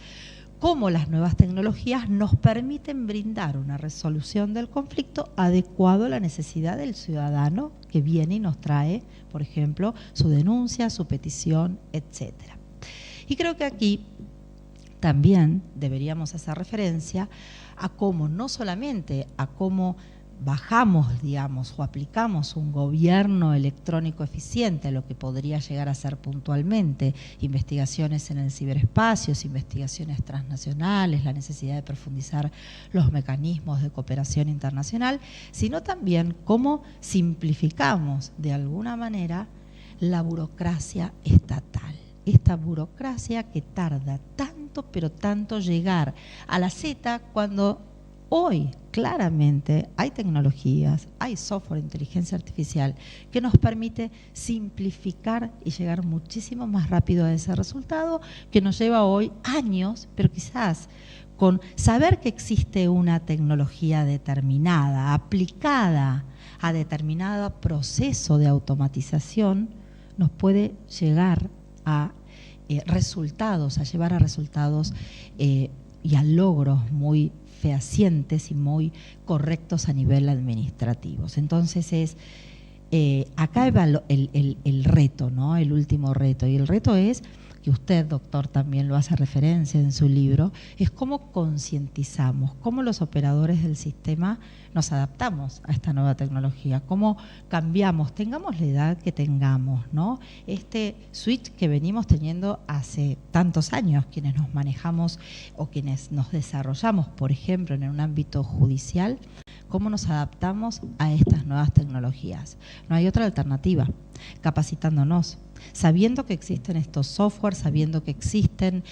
cómo las nuevas tecnologías nos permiten brindar una resolución del conflicto adecuado a la necesidad del ciudadano que viene y nos trae, por ejemplo, su denuncia, su petición, etcétera. Y creo que aquí también deberíamos hacer referencia a cómo, no solamente a cómo bajamos, digamos, o aplicamos un gobierno electrónico eficiente, a lo que podría llegar a ser puntualmente investigaciones en el ciberespacio, investigaciones transnacionales, la necesidad de profundizar los mecanismos de cooperación internacional, sino también cómo simplificamos de alguna manera la burocracia estatal. Esta burocracia que tarda tanto, pero tanto llegar a la Z cuando hoy claramente hay tecnologías, hay software, inteligencia artificial que nos permite simplificar y llegar muchísimo más rápido a ese resultado que nos lleva hoy años, pero quizás con saber que existe una tecnología determinada, aplicada a determinado proceso de automatización, nos puede llegar a resultados, a llevar a resultados y a logros muy fehacientes y muy correctos a nivel administrativo. Entonces acá va el reto, ¿no? El último reto. Y el reto es, que usted, doctor, también lo hace referencia en su libro, es cómo concientizamos, cómo los operadores del sistema nos adaptamos a esta nueva tecnología, cómo cambiamos, tengamos la edad que tengamos, ¿no? Este switch que venimos teniendo hace tantos años, quienes nos manejamos o quienes nos desarrollamos, por ejemplo, en un ámbito judicial, cómo nos adaptamos a estas nuevas tecnologías. No hay otra alternativa, capacitándonos, sabiendo que existen estos softwares, sabiendo que existen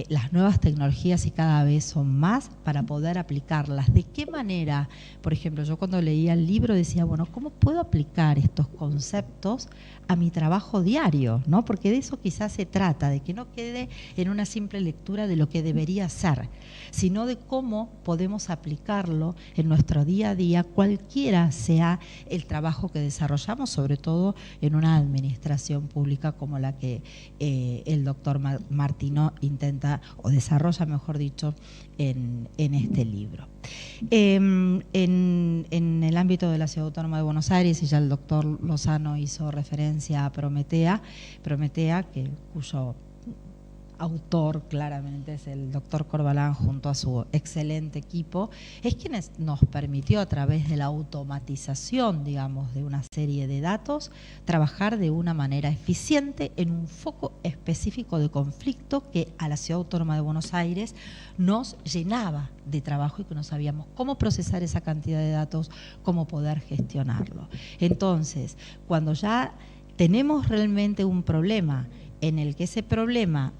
las nuevas tecnologías y cada vez son más para poder aplicarlas. ¿De qué manera? Por ejemplo, yo cuando leía el libro decía, bueno, ¿cómo puedo aplicar estos conceptos a mi trabajo diario? ¿No? Porque de eso quizás se trata, de que no quede en una simple lectura de lo que debería ser, sino de cómo podemos aplicarlo en nuestro día a día, cualquiera sea el trabajo que desarrollamos, sobre todo en una administración pública como la que el doctor Martino intenta o desarrolla, mejor dicho, en este libro. En el ámbito de la Ciudad Autónoma de Buenos Aires, y ya el doctor Lozano hizo referencia a Prometea, cuyo autor claramente es el doctor Corbalán junto a su excelente equipo, es quien nos permitió a través de la automatización, digamos, de una serie de datos, trabajar de una manera eficiente en un foco específico de conflicto que a la Ciudad Autónoma de Buenos Aires nos llenaba de trabajo y que no sabíamos cómo procesar esa cantidad de datos, cómo poder gestionarlo. Entonces, cuando ya tenemos realmente un problema en el que ese problema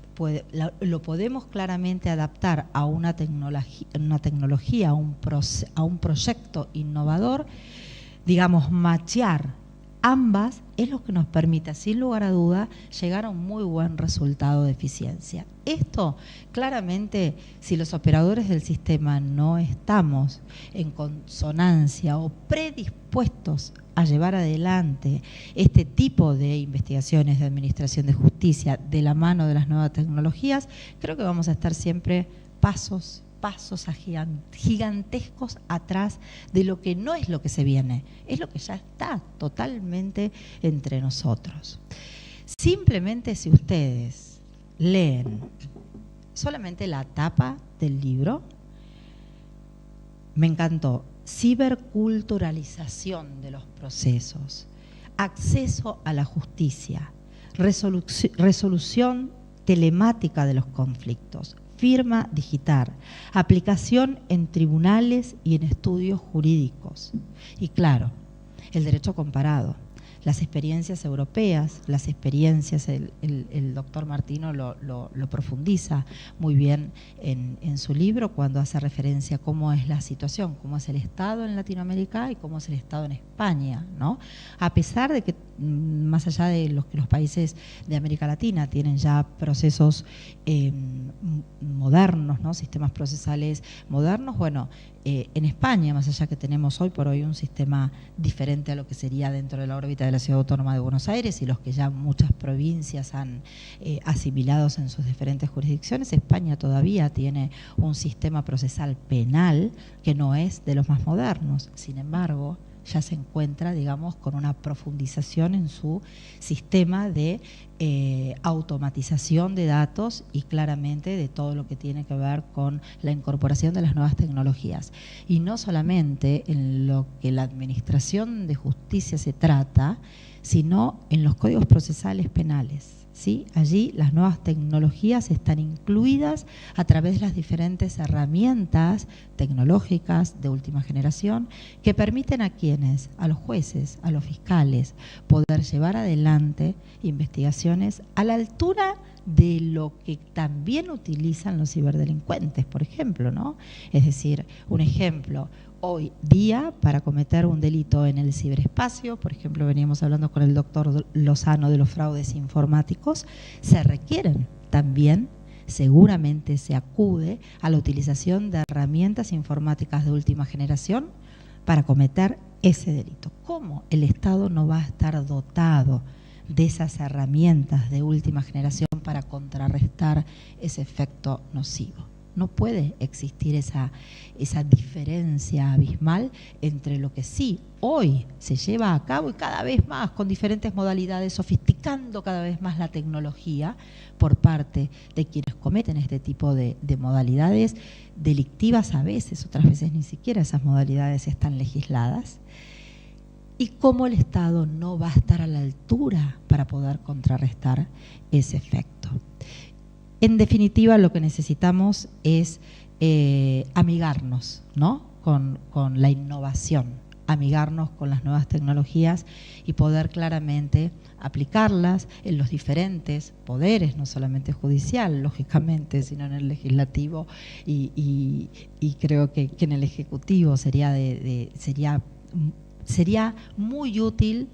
lo podemos claramente adaptar a una tecnología, a un proyecto innovador, digamos, machear ambas es lo que nos permite, sin lugar a duda, llegar a un muy buen resultado de eficiencia. Esto, claramente, si los operadores del sistema no estamos en consonancia o predispuestos a llevar adelante este tipo de investigaciones de administración de justicia de la mano de las nuevas tecnologías, creo que vamos a estar siempre pasos gigantescos atrás de lo que no es lo que se viene, es lo que ya está totalmente entre nosotros. Simplemente si ustedes leen solamente la tapa del libro, me encantó: ciberculturalización de los procesos, acceso a la justicia, resolución telemática de los conflictos, firma digital, aplicación en tribunales y en estudios jurídicos. Y claro, el derecho comparado, las experiencias europeas, las experiencias, el doctor Martino lo profundiza muy bien en su libro cuando hace referencia a cómo es la situación, cómo es el Estado en Latinoamérica y cómo es el Estado en España, ¿no? A pesar de que, más allá de que los países de América Latina tienen ya procesos modernos, ¿no? Sistemas procesales modernos, bueno, en España, más allá que tenemos hoy por hoy un sistema diferente a lo que sería dentro de la órbita de la Ciudad Autónoma de Buenos Aires y los que ya muchas provincias han asimilados en sus diferentes jurisdicciones, España todavía tiene un sistema procesal penal que no es de los más modernos. Sin embargo, ya se encuentra, digamos, con una profundización en su sistema de automatización de datos y claramente de todo lo que tiene que ver con la incorporación de las nuevas tecnologías. Y no solamente en lo que la administración de justicia se trata, sino en los códigos procesales penales. ¿Sí? Allí las nuevas tecnologías están incluidas a través de las diferentes herramientas tecnológicas de última generación que permiten a quienes, a los jueces, a los fiscales, poder llevar adelante investigaciones a la altura de lo que también utilizan los ciberdelincuentes, por ejemplo, ¿no? Es decir, un ejemplo, hoy día para cometer un delito en el ciberespacio, por ejemplo, veníamos hablando con el doctor Lozano de los fraudes informáticos, se requieren también, seguramente se acude a la utilización de herramientas informáticas de última generación para cometer ese delito. ¿Cómo el Estado no va a estar dotado de esas herramientas de última generación para contrarrestar ese efecto nocivo? No puede existir esa diferencia abismal entre lo que sí hoy se lleva a cabo y cada vez más con diferentes modalidades, sofisticando cada vez más la tecnología por parte de quienes cometen este tipo de modalidades delictivas a veces, otras veces ni siquiera esas modalidades están legisladas. Y cómo el Estado no va a estar a la altura para poder contrarrestar ese efecto. En definitiva, lo que necesitamos es amigarnos, ¿no? con la innovación, amigarnos con las nuevas tecnologías y poder claramente aplicarlas en los diferentes poderes, no solamente judicial, lógicamente, sino en el legislativo y creo que en el ejecutivo sería muy útil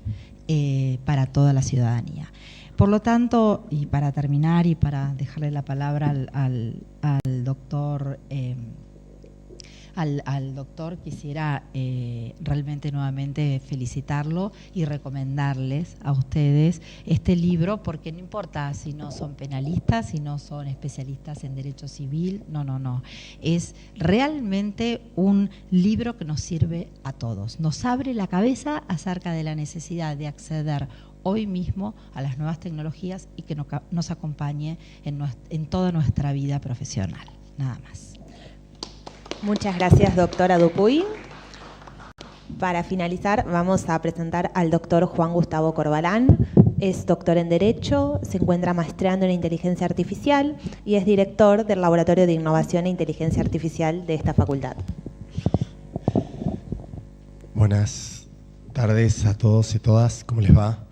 para toda la ciudadanía. Por lo tanto, y para terminar y para dejarle la palabra al doctor, quisiera realmente nuevamente felicitarlo y recomendarles a ustedes este libro, porque no importa si no son penalistas, si no son especialistas en derecho civil, no. Es realmente un libro que nos sirve a todos. Nos abre la cabeza acerca de la necesidad de acceder hoy mismo a las nuevas tecnologías y que nos acompañe en toda nuestra vida profesional. Nada más. Muchas gracias, doctora Dupuy. Para finalizar, vamos a presentar al doctor Juan Gustavo Corbalán. Es doctor en Derecho, se encuentra maestrando en Inteligencia Artificial y es director del Laboratorio de Innovación e Inteligencia Artificial de esta facultad. Buenas tardes a todos y todas, ¿cómo les va?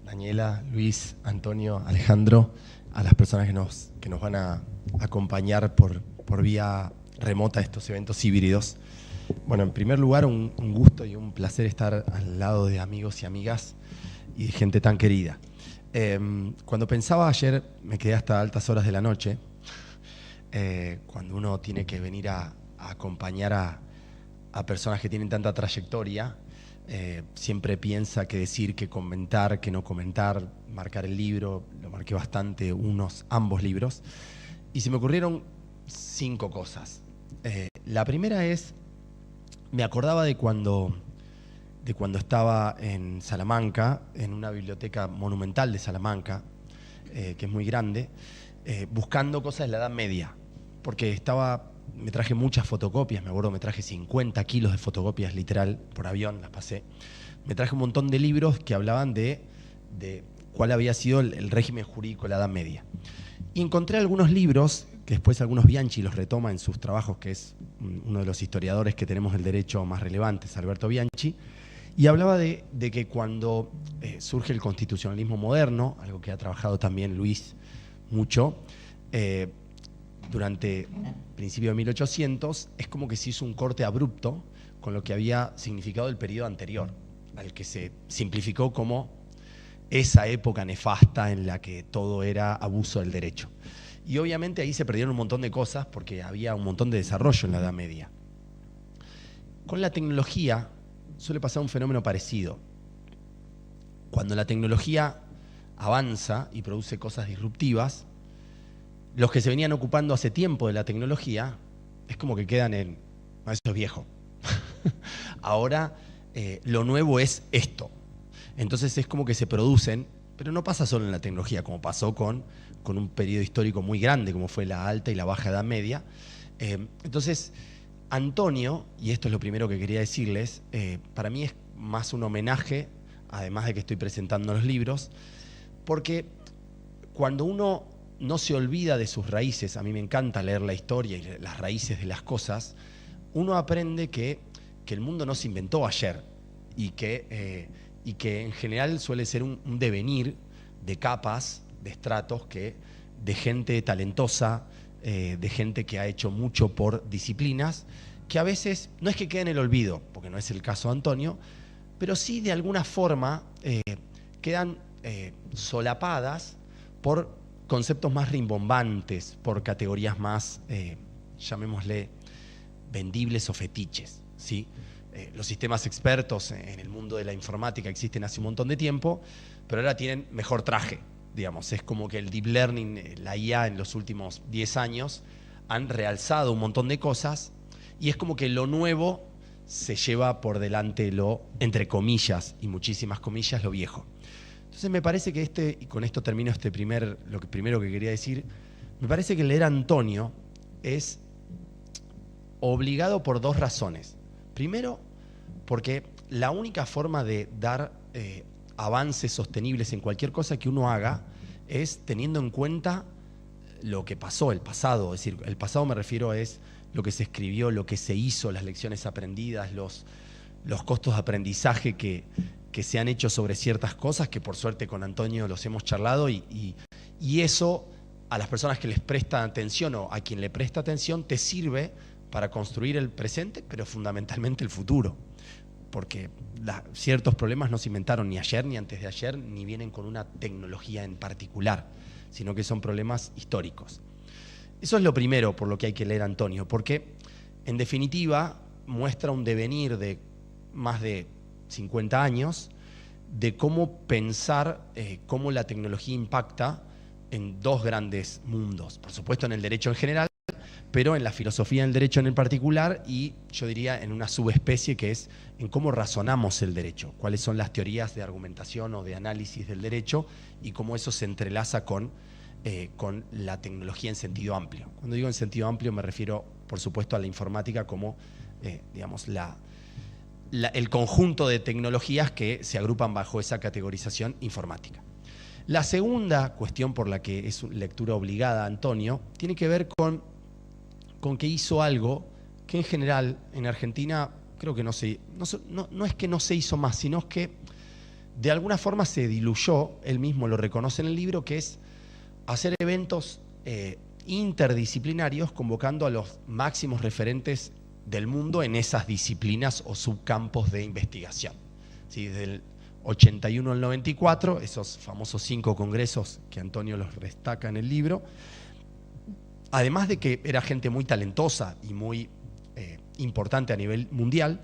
Daniela, Luis, Antonio, Alejandro, a las personas que nos van a acompañar por vía remota a estos eventos híbridos. Bueno, en primer lugar, un gusto y un placer estar al lado de amigos y amigas y de gente tan querida. Cuando pensaba ayer, me quedé hasta altas horas de la noche, cuando uno tiene que venir a acompañar a personas que tienen tanta trayectoria, siempre piensa qué decir, qué comentar, qué no comentar, marcar el libro, lo marqué bastante, ambos libros, y se me ocurrieron 5 cosas. La primera es, me acordaba de cuando estaba en Salamanca, en una biblioteca monumental de Salamanca, que es muy grande, buscando cosas de la Edad Media, porque me traje muchas fotocopias, me acuerdo, me traje 50 kilos de fotocopias, literal, por avión las pasé. Me traje un montón de libros que hablaban de cuál había sido el régimen jurídico de la Edad Media. Y encontré algunos libros, que después algunos Bianchi los retoma en sus trabajos, que es uno de los historiadores que tenemos del derecho más relevantes, Alberto Bianchi, y hablaba de que cuando surge el constitucionalismo moderno, algo que ha trabajado también Luis mucho, durante principio de 1800, es como que se hizo un corte abrupto con lo que había significado el periodo anterior, al que se simplificó como esa época nefasta en la que todo era abuso del derecho. Y obviamente ahí se perdieron un montón de cosas porque había un montón de desarrollo en la Edad Media. Con la tecnología suele pasar un fenómeno parecido. Cuando la tecnología avanza y produce cosas disruptivas, los que se venían ocupando hace tiempo de la tecnología es como que quedan en, no, eso es viejo. Ahora lo nuevo es esto. Entonces es como que se producen, pero no pasa solo en la tecnología, como pasó con un periodo histórico muy grande, como fue la Alta y la Baja Edad Media. Entonces, Antonio, y esto es lo primero que quería decirles, para mí es más un homenaje, además de que estoy presentando los libros, porque cuando uno no se olvida de sus raíces, a mí me encanta leer la historia y las raíces de las cosas, uno aprende que el mundo no se inventó ayer y que en general suele ser un devenir de capas, de estratos, de gente talentosa, de gente que ha hecho mucho por disciplinas, que a veces no es que quede en el olvido, porque no es el caso de Antonio, pero sí de alguna forma quedan solapadas por conceptos más rimbombantes, por categorías más, llamémosle, vendibles o fetiches, ¿sí? Los sistemas expertos en el mundo de la informática existen hace un montón de tiempo, pero ahora tienen mejor traje, digamos. Es como que el deep learning, la IA en los últimos 10 años han realzado un montón de cosas y es como que lo nuevo se lleva por delante lo, entre comillas y muchísimas comillas, lo viejo. Entonces me parece que y con esto termino lo primero que quería decir, me parece que leer a Antonio es obligado por 2 razones. Primero, porque la única forma de dar avances sostenibles en cualquier cosa que uno haga es teniendo en cuenta lo que pasó, el pasado. Es decir, el pasado me refiero es lo que se escribió, lo que se hizo, las lecciones aprendidas, los costos de aprendizaje que se han hecho sobre ciertas cosas, que por suerte con Antonio los hemos charlado y eso a las personas que les prestan atención o a quien le presta atención te sirve para construir el presente, pero fundamentalmente el futuro. Porque ciertos problemas no se inventaron ni ayer, ni antes de ayer, ni vienen con una tecnología en particular, sino que son problemas históricos. Eso es lo primero por lo que hay que leer a Antonio, porque en definitiva muestra un devenir de más de 50 años de cómo pensar cómo la tecnología impacta en 2 grandes mundos. Por supuesto en el derecho en general, pero en la filosofía del derecho en el particular y yo diría en una subespecie que es en cómo razonamos el derecho, cuáles son las teorías de argumentación o de análisis del derecho y cómo eso se entrelaza con la tecnología en sentido amplio. Cuando digo en sentido amplio me refiero, por supuesto, a la informática como, digamos, el conjunto de tecnologías que se agrupan bajo esa categorización informática. La segunda cuestión por la que es lectura obligada a Antonio tiene que ver con que hizo algo que en general en Argentina creo que no es que no se hizo más, sino que de alguna forma se diluyó, él mismo lo reconoce en el libro, que es hacer eventos interdisciplinarios convocando a los máximos referentes del mundo en esas disciplinas o subcampos de investigación. ¿Sí? Desde el 81 al 94, esos famosos 5 congresos que Antonio los destaca en el libro, además de que era gente muy talentosa y muy importante a nivel mundial,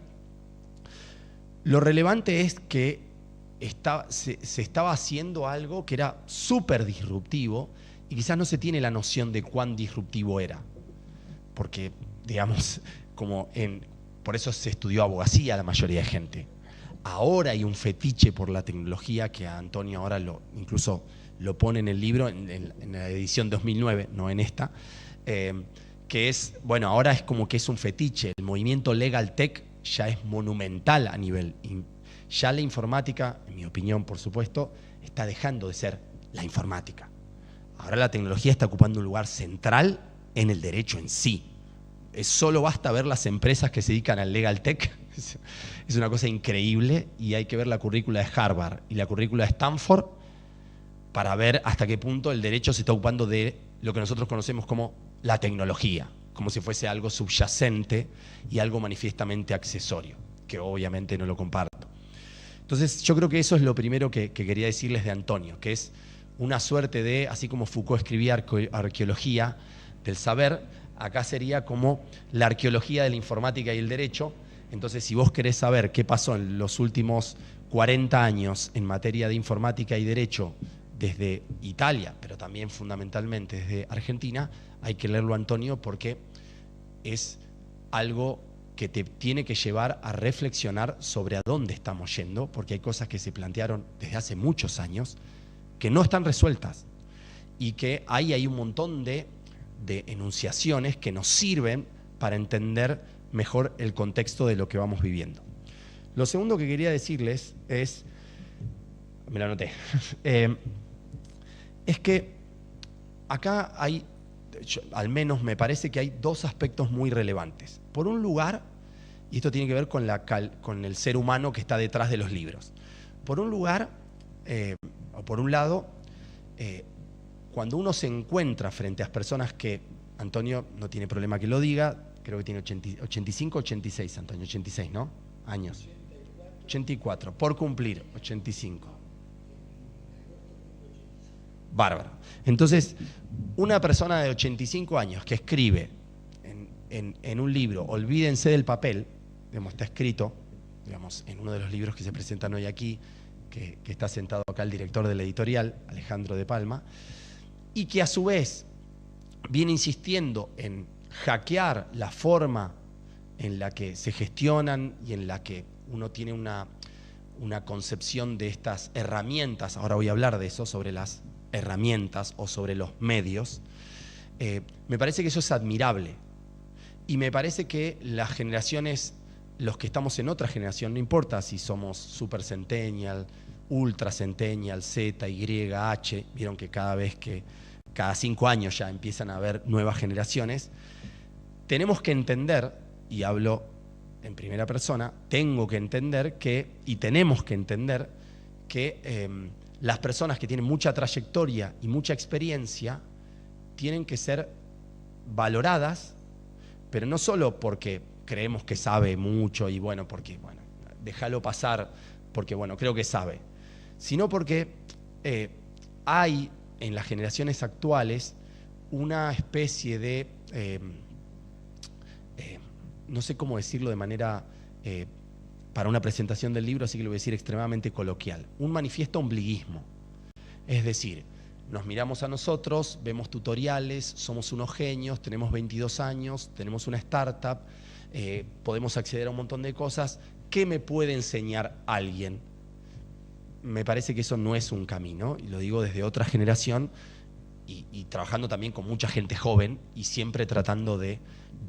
lo relevante es que se estaba haciendo algo que era súper disruptivo y quizás no se tiene la noción de cuán disruptivo era. Porque, digamos, por eso se estudió abogacía la mayoría de gente. Ahora hay un fetiche por la tecnología que a Antonio ahora incluso lo pone en el libro, en la edición 2009, no en esta, que es, bueno, ahora es como que es un fetiche. El movimiento Legal Tech ya es monumental a nivel. Ya la informática, en mi opinión, por supuesto, está dejando de ser la informática. Ahora la tecnología está ocupando un lugar central en el derecho en sí. Solo basta ver las empresas que se dedican al Legal Tech. Es una cosa increíble y hay que ver la currícula de Harvard y la currícula de Stanford para ver hasta qué punto el derecho se está ocupando de lo que nosotros conocemos como la tecnología, como si fuese algo subyacente y algo manifiestamente accesorio, que obviamente no lo comparto. Entonces yo creo que eso es lo primero que quería decirles de Antonio, que es una suerte de, así como Foucault escribía arqueología del saber, acá sería como la arqueología de la informática y el derecho. Entonces, si vos querés saber qué pasó en los últimos 40 años en materia de informática y derecho desde Italia, pero también fundamentalmente desde Argentina, hay que leerlo, Antonio, porque es algo que te tiene que llevar a reflexionar sobre a dónde estamos yendo, porque hay cosas que se plantearon desde hace muchos años que no están resueltas y que hay un montón de enunciaciones que nos sirven para entender mejor el contexto de lo que vamos viviendo. Lo segundo que quería decirles es, me lo anoté, es que acá hay, al menos me parece que hay dos aspectos muy relevantes. Por un lugar, y esto tiene que ver con el ser humano que está detrás de los libros. Por un lugar, o por un lado, cuando uno se encuentra frente a personas que, Antonio no tiene problema que lo diga, creo que tiene 85, 86, Antonio, 86, ¿no? Años. 84, por cumplir, 85. Bárbaro. Entonces, una persona de 85 años que escribe en un libro, olvídense del papel, digamos, está escrito, digamos, en uno de los libros que se presentan hoy aquí, que está sentado acá el director de la editorial, Alejandro de Palma, y que a su vez viene insistiendo en hackear la forma en la que se gestionan y en la que uno tiene una concepción de estas herramientas. Ahora voy a hablar de eso, sobre las herramientas o sobre los medios. Me parece que eso es admirable y me parece que las generaciones, los que estamos en otra generación, no importa si somos super centennial, ultra centennial, Z, Y, H, vieron que cada 5 años ya empiezan a haber nuevas generaciones. Tenemos que entender, y hablo en primera persona, tenemos que entender que las personas que tienen mucha trayectoria y mucha experiencia tienen que ser valoradas, pero no solo porque creemos que sabe mucho y porque déjalo pasar porque creo que sabe, sino porque hay en las generaciones actuales una especie de no sé cómo decirlo de manera para una presentación del libro, así que lo voy a decir extremadamente coloquial, un manifiesto ombliguismo. Es decir, nos miramos a nosotros, vemos tutoriales, somos unos genios, tenemos 22 años, tenemos una startup, podemos acceder a un montón de cosas. ¿Qué me puede enseñar alguien? Me parece que eso no es un camino, y lo digo desde otra generación, y trabajando también con mucha gente joven y siempre tratando de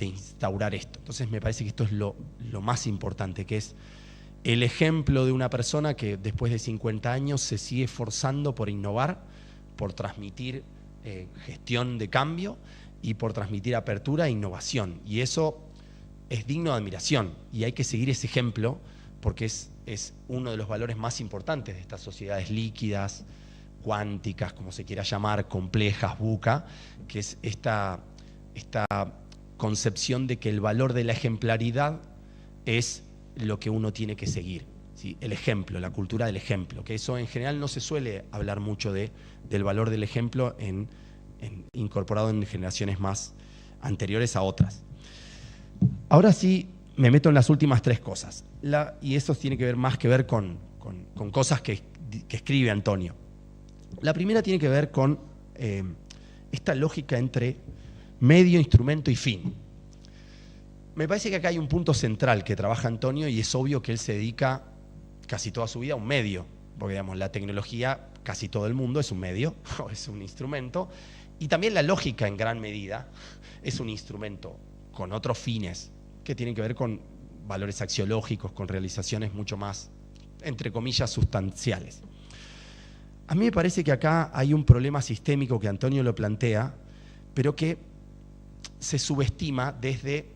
instaurar esto. Entonces me parece que esto es lo más importante, que es el ejemplo de una persona que después de 50 años se sigue esforzando por innovar, por transmitir gestión de cambio y por transmitir apertura e innovación. Y eso es digno de admiración y hay que seguir ese ejemplo porque es uno de los valores más importantes de estas sociedades líquidas, cuánticas, como se quiera llamar, complejas, VUCA, que es esta concepción de que el valor de la ejemplaridad es lo que uno tiene que seguir, ¿sí? El ejemplo, la cultura del ejemplo, que eso en general no se suele hablar mucho del valor del ejemplo incorporado en generaciones más anteriores a otras. Ahora sí me meto en las últimas tres cosas, y eso tiene que ver más que ver con cosas que escribe Antonio. La primera tiene que ver con esta lógica entre medio, instrumento y fin. Me parece que acá hay un punto central que trabaja Antonio, y es obvio que él se dedica casi toda su vida a un medio, porque digamos, la tecnología, casi todo el mundo es un medio, o es un instrumento, y también la lógica en gran medida es un instrumento con otros fines que tienen que ver con valores axiológicos, con realizaciones mucho más, entre comillas, sustanciales. A mí me parece que acá hay un problema sistémico que Antonio lo plantea, pero que se subestima desde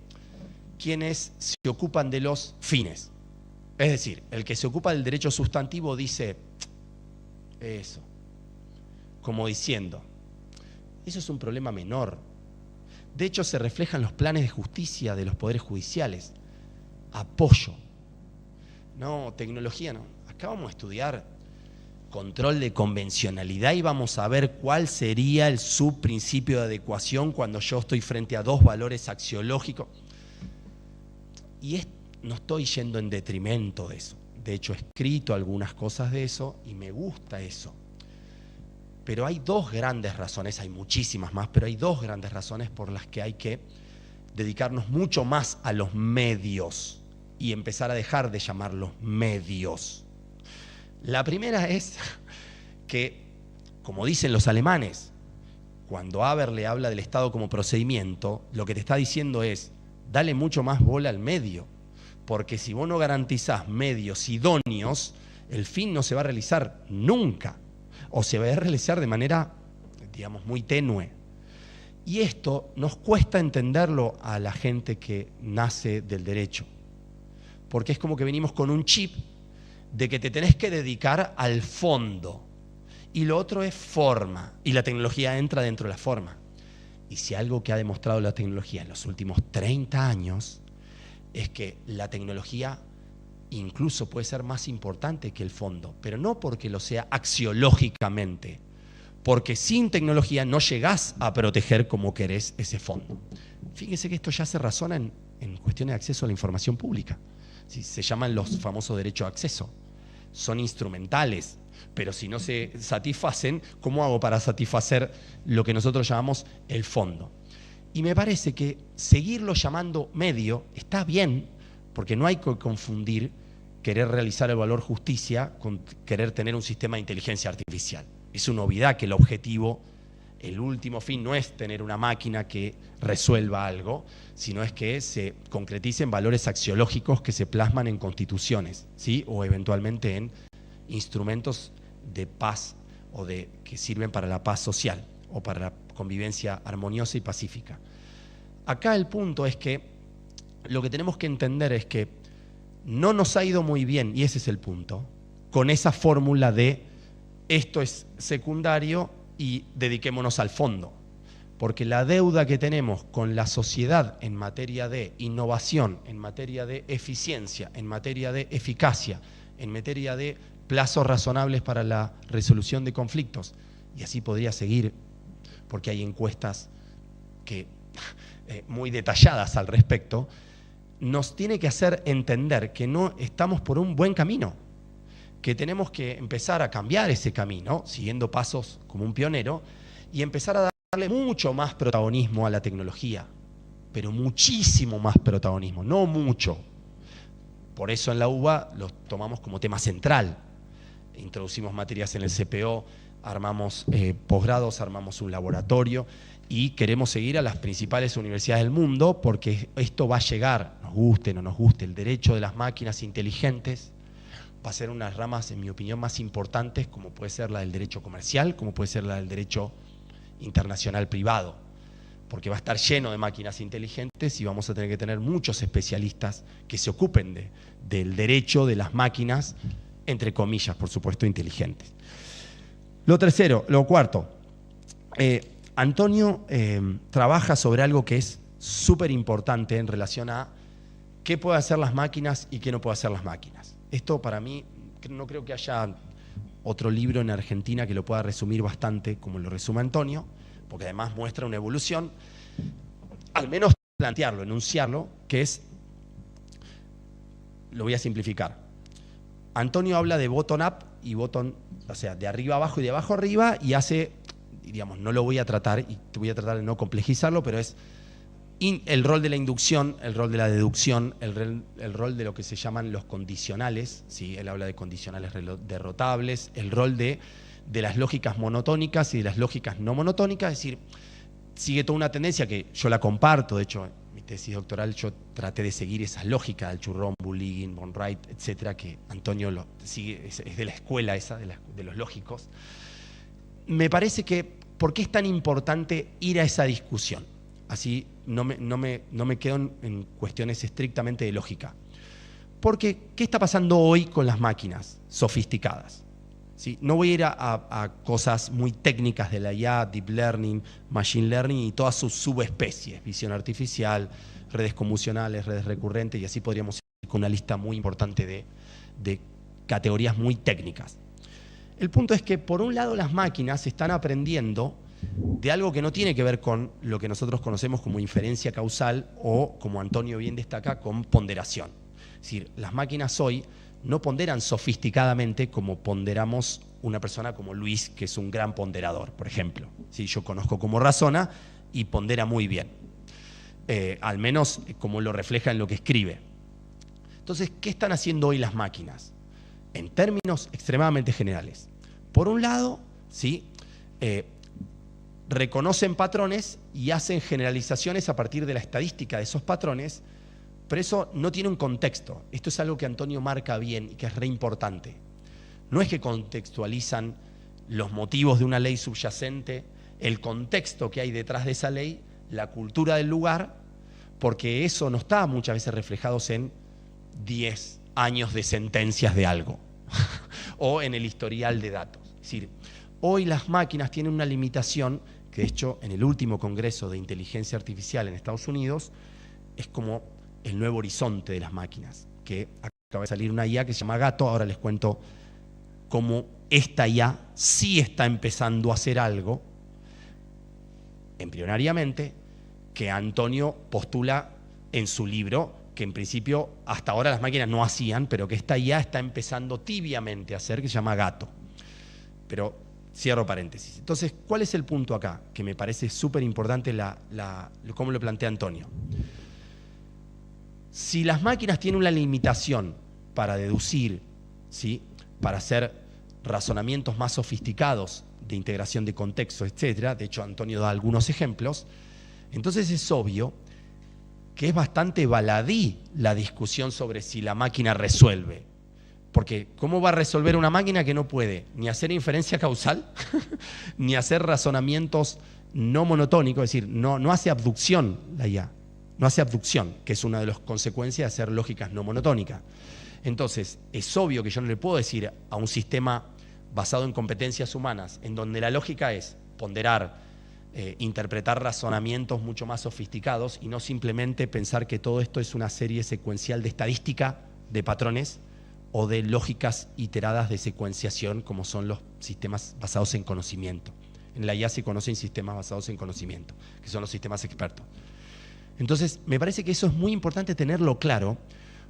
quienes se ocupan de los fines. Es decir, el que se ocupa del derecho sustantivo dice eso, como diciendo, eso es un problema menor. De hecho, se refleja en los planes de justicia de los poderes judiciales. Apoyo. No, tecnología no. Acá vamos a estudiar control de convencionalidad y vamos a ver cuál sería el subprincipio de adecuación cuando yo estoy frente a dos valores axiológicos. Y no estoy yendo en detrimento de eso. De hecho, he escrito algunas cosas de eso y me gusta eso. Pero hay dos grandes razones, hay muchísimas más, pero hay dos grandes razones por las que hay que dedicarnos mucho más a los medios y empezar a dejar de llamarlos medios. La primera es que, como dicen los alemanes, cuando Haber le habla del Estado como procedimiento, lo que te está diciendo es, dale mucho más bola al medio, porque si vos no garantizás medios idóneos, el fin no se va a realizar nunca, o se va a realizar de manera, digamos, muy tenue. Y esto nos cuesta entenderlo a la gente que nace del derecho, porque es como que venimos con un chip de que te tenés que dedicar al fondo, y lo otro es forma, y la tecnología entra dentro de la forma. Y si algo que ha demostrado la tecnología en los últimos 30 años es que la tecnología incluso puede ser más importante que el fondo, pero no porque lo sea axiológicamente, porque sin tecnología no llegás a proteger como querés ese fondo. Fíjense que esto ya se razona en cuestiones de acceso a la información pública. ¿Sí? Se llaman los famosos derechos de acceso. Son instrumentales, pero si no se satisfacen, ¿cómo hago para satisfacer lo que nosotros llamamos el fondo? Y me parece que seguirlo llamando medio está bien, porque no hay que confundir querer realizar el valor justicia con querer tener un sistema de inteligencia artificial. Es una obviedad que el objetivo, el último fin, no es tener una máquina que resuelva algo, sino es que se concreticen valores axiológicos que se plasman en constituciones, ¿sí? O eventualmente en instrumentos de paz o que sirven para la paz social o para la convivencia armoniosa y pacífica. Acá el punto es que lo que tenemos que entender es que no nos ha ido muy bien, y ese es el punto, con esa fórmula de esto es secundario y dediquémonos al fondo. Porque la deuda que tenemos con la sociedad en materia de innovación, en materia de eficiencia, en materia de eficacia, en materia de plazos razonables para la resolución de conflictos, y así podría seguir, porque hay encuestas muy detalladas al respecto, nos tiene que hacer entender que no estamos por un buen camino, que tenemos que empezar a cambiar ese camino, siguiendo pasos como un pionero, y empezar a darle mucho más protagonismo a la tecnología, pero muchísimo más protagonismo, no mucho. Por eso en la UBA lo tomamos como tema central. Introducimos materias en el CPO, armamos posgrados, armamos un laboratorio y queremos seguir a las principales universidades del mundo porque esto va a llegar, nos guste, no nos guste, el derecho de las máquinas inteligentes va a ser unas ramas, en mi opinión, más importantes, como puede ser la del derecho comercial, como puede ser la del derecho internacional privado, porque va a estar lleno de máquinas inteligentes y vamos a tener que tener muchos especialistas que se ocupen del derecho de las máquinas, entre comillas, por supuesto, inteligentes. Lo cuarto, Antonio trabaja sobre algo que es súper importante en relación a qué pueden hacer las máquinas y qué no pueden hacer las máquinas. Esto para mí, no creo que haya otro libro en Argentina que lo pueda resumir bastante como lo resume Antonio, porque además muestra una evolución, al menos plantearlo, enunciarlo, que es, lo voy a simplificar. Antonio habla de bottom-up y bottom, o sea, de arriba abajo y de abajo arriba, y hace, digamos, no lo voy a tratar, y te voy a tratar de no complejizarlo, pero es el rol de la inducción, el rol de la deducción, el rol de lo que se llaman los condicionales, ¿sí? Él habla de condicionales derrotables, el rol de las lógicas monotónicas y de las lógicas no monotónicas, es decir, sigue toda una tendencia que yo la comparto, de hecho, en mi tesis doctoral yo traté de seguir esas lógicas del Churron, Bulligin, von Wright, etcétera, que Antonio lo sigue, es de la escuela esa, de los lógicos. Me parece que, ¿por qué es tan importante ir a esa discusión? Así no me quedo en cuestiones estrictamente de lógica. Porque, ¿qué está pasando hoy con las máquinas sofisticadas? ¿Sí? No voy a ir a cosas muy técnicas de la IA, Deep Learning, Machine Learning y todas sus subespecies, visión artificial, redes convolucionales, redes recurrentes, y así podríamos ir con una lista muy importante de categorías muy técnicas. El punto es que, por un lado, las máquinas están aprendiendo de algo que no tiene que ver con lo que nosotros conocemos como inferencia causal o, como Antonio bien destaca, con ponderación. Es decir, las máquinas hoy no ponderan sofisticadamente como ponderamos una persona como Luis, que es un gran ponderador, por ejemplo. ¿Sí? Yo conozco cómo razona y pondera muy bien, al menos como lo refleja en lo que escribe. Entonces, ¿qué están haciendo hoy las máquinas? En términos extremadamente generales. Por un lado, ¿sí? Reconocen patrones y hacen generalizaciones a partir de la estadística de esos patrones, pero eso no tiene un contexto. Esto es algo que Antonio marca bien y que es re importante. No es que contextualizan los motivos de una ley subyacente, el contexto que hay detrás de esa ley, la cultura del lugar, porque eso no está muchas veces reflejado en 10 años de sentencias de algo o en el historial de datos. Es decir, hoy las máquinas tienen una limitación que, de hecho, en el último Congreso de Inteligencia Artificial en Estados Unidos, es como el nuevo horizonte de las máquinas, que acaba de salir una IA que se llama Gato. Ahora les cuento cómo esta IA sí está empezando a hacer algo, embrionariamente, que Antonio postula en su libro, que en principio hasta ahora las máquinas no hacían, pero que esta IA está empezando tibiamente a hacer, que se llama Gato. Pero cierro paréntesis. Entonces, ¿cuál es el punto acá? Que me parece súper importante cómo lo plantea Antonio. Si las máquinas tienen una limitación para deducir, ¿sí? Para hacer razonamientos más sofisticados de integración de contexto, etcétera, de hecho Antonio da algunos ejemplos, entonces es obvio que es bastante baladí la discusión sobre si la máquina resuelve. Porque ¿cómo va a resolver una máquina que no puede ni hacer inferencia causal, ni hacer razonamientos no monotónicos? Es decir, no hace abducción la IA. No hace abducción, que es una de las consecuencias de hacer lógicas no monotónicas. Entonces, es obvio que yo no le puedo decir a un sistema basado en competencias humanas, en donde la lógica es ponderar, interpretar razonamientos mucho más sofisticados y no simplemente pensar que todo esto es una serie secuencial de estadística, de patrones o de lógicas iteradas de secuenciación, como son los sistemas basados en conocimiento. En la IA se conocen sistemas basados en conocimiento, que son los sistemas expertos. Entonces, me parece que eso es muy importante tenerlo claro,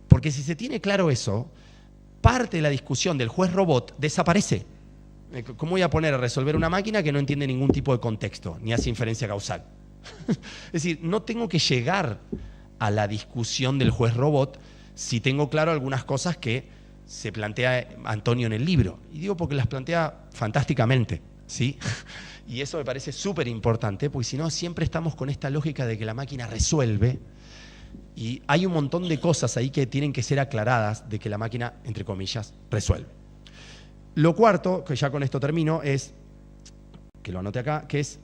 porque si se tiene claro eso, parte de la discusión del juez robot desaparece. ¿Cómo voy a poner a resolver una máquina que no entiende ningún tipo de contexto, ni hace inferencia causal? Es decir, no tengo que llegar a la discusión del juez robot si tengo claro algunas cosas que se plantea Antonio en el libro. Y digo porque las plantea fantásticamente, ¿sí? Y eso me parece súper importante, porque si no siempre estamos con esta lógica de que la máquina resuelve, y hay un montón de cosas ahí que tienen que ser aclaradas de que la máquina, entre comillas, resuelve. Lo cuarto, que ya con esto termino, es, que lo anote acá, que es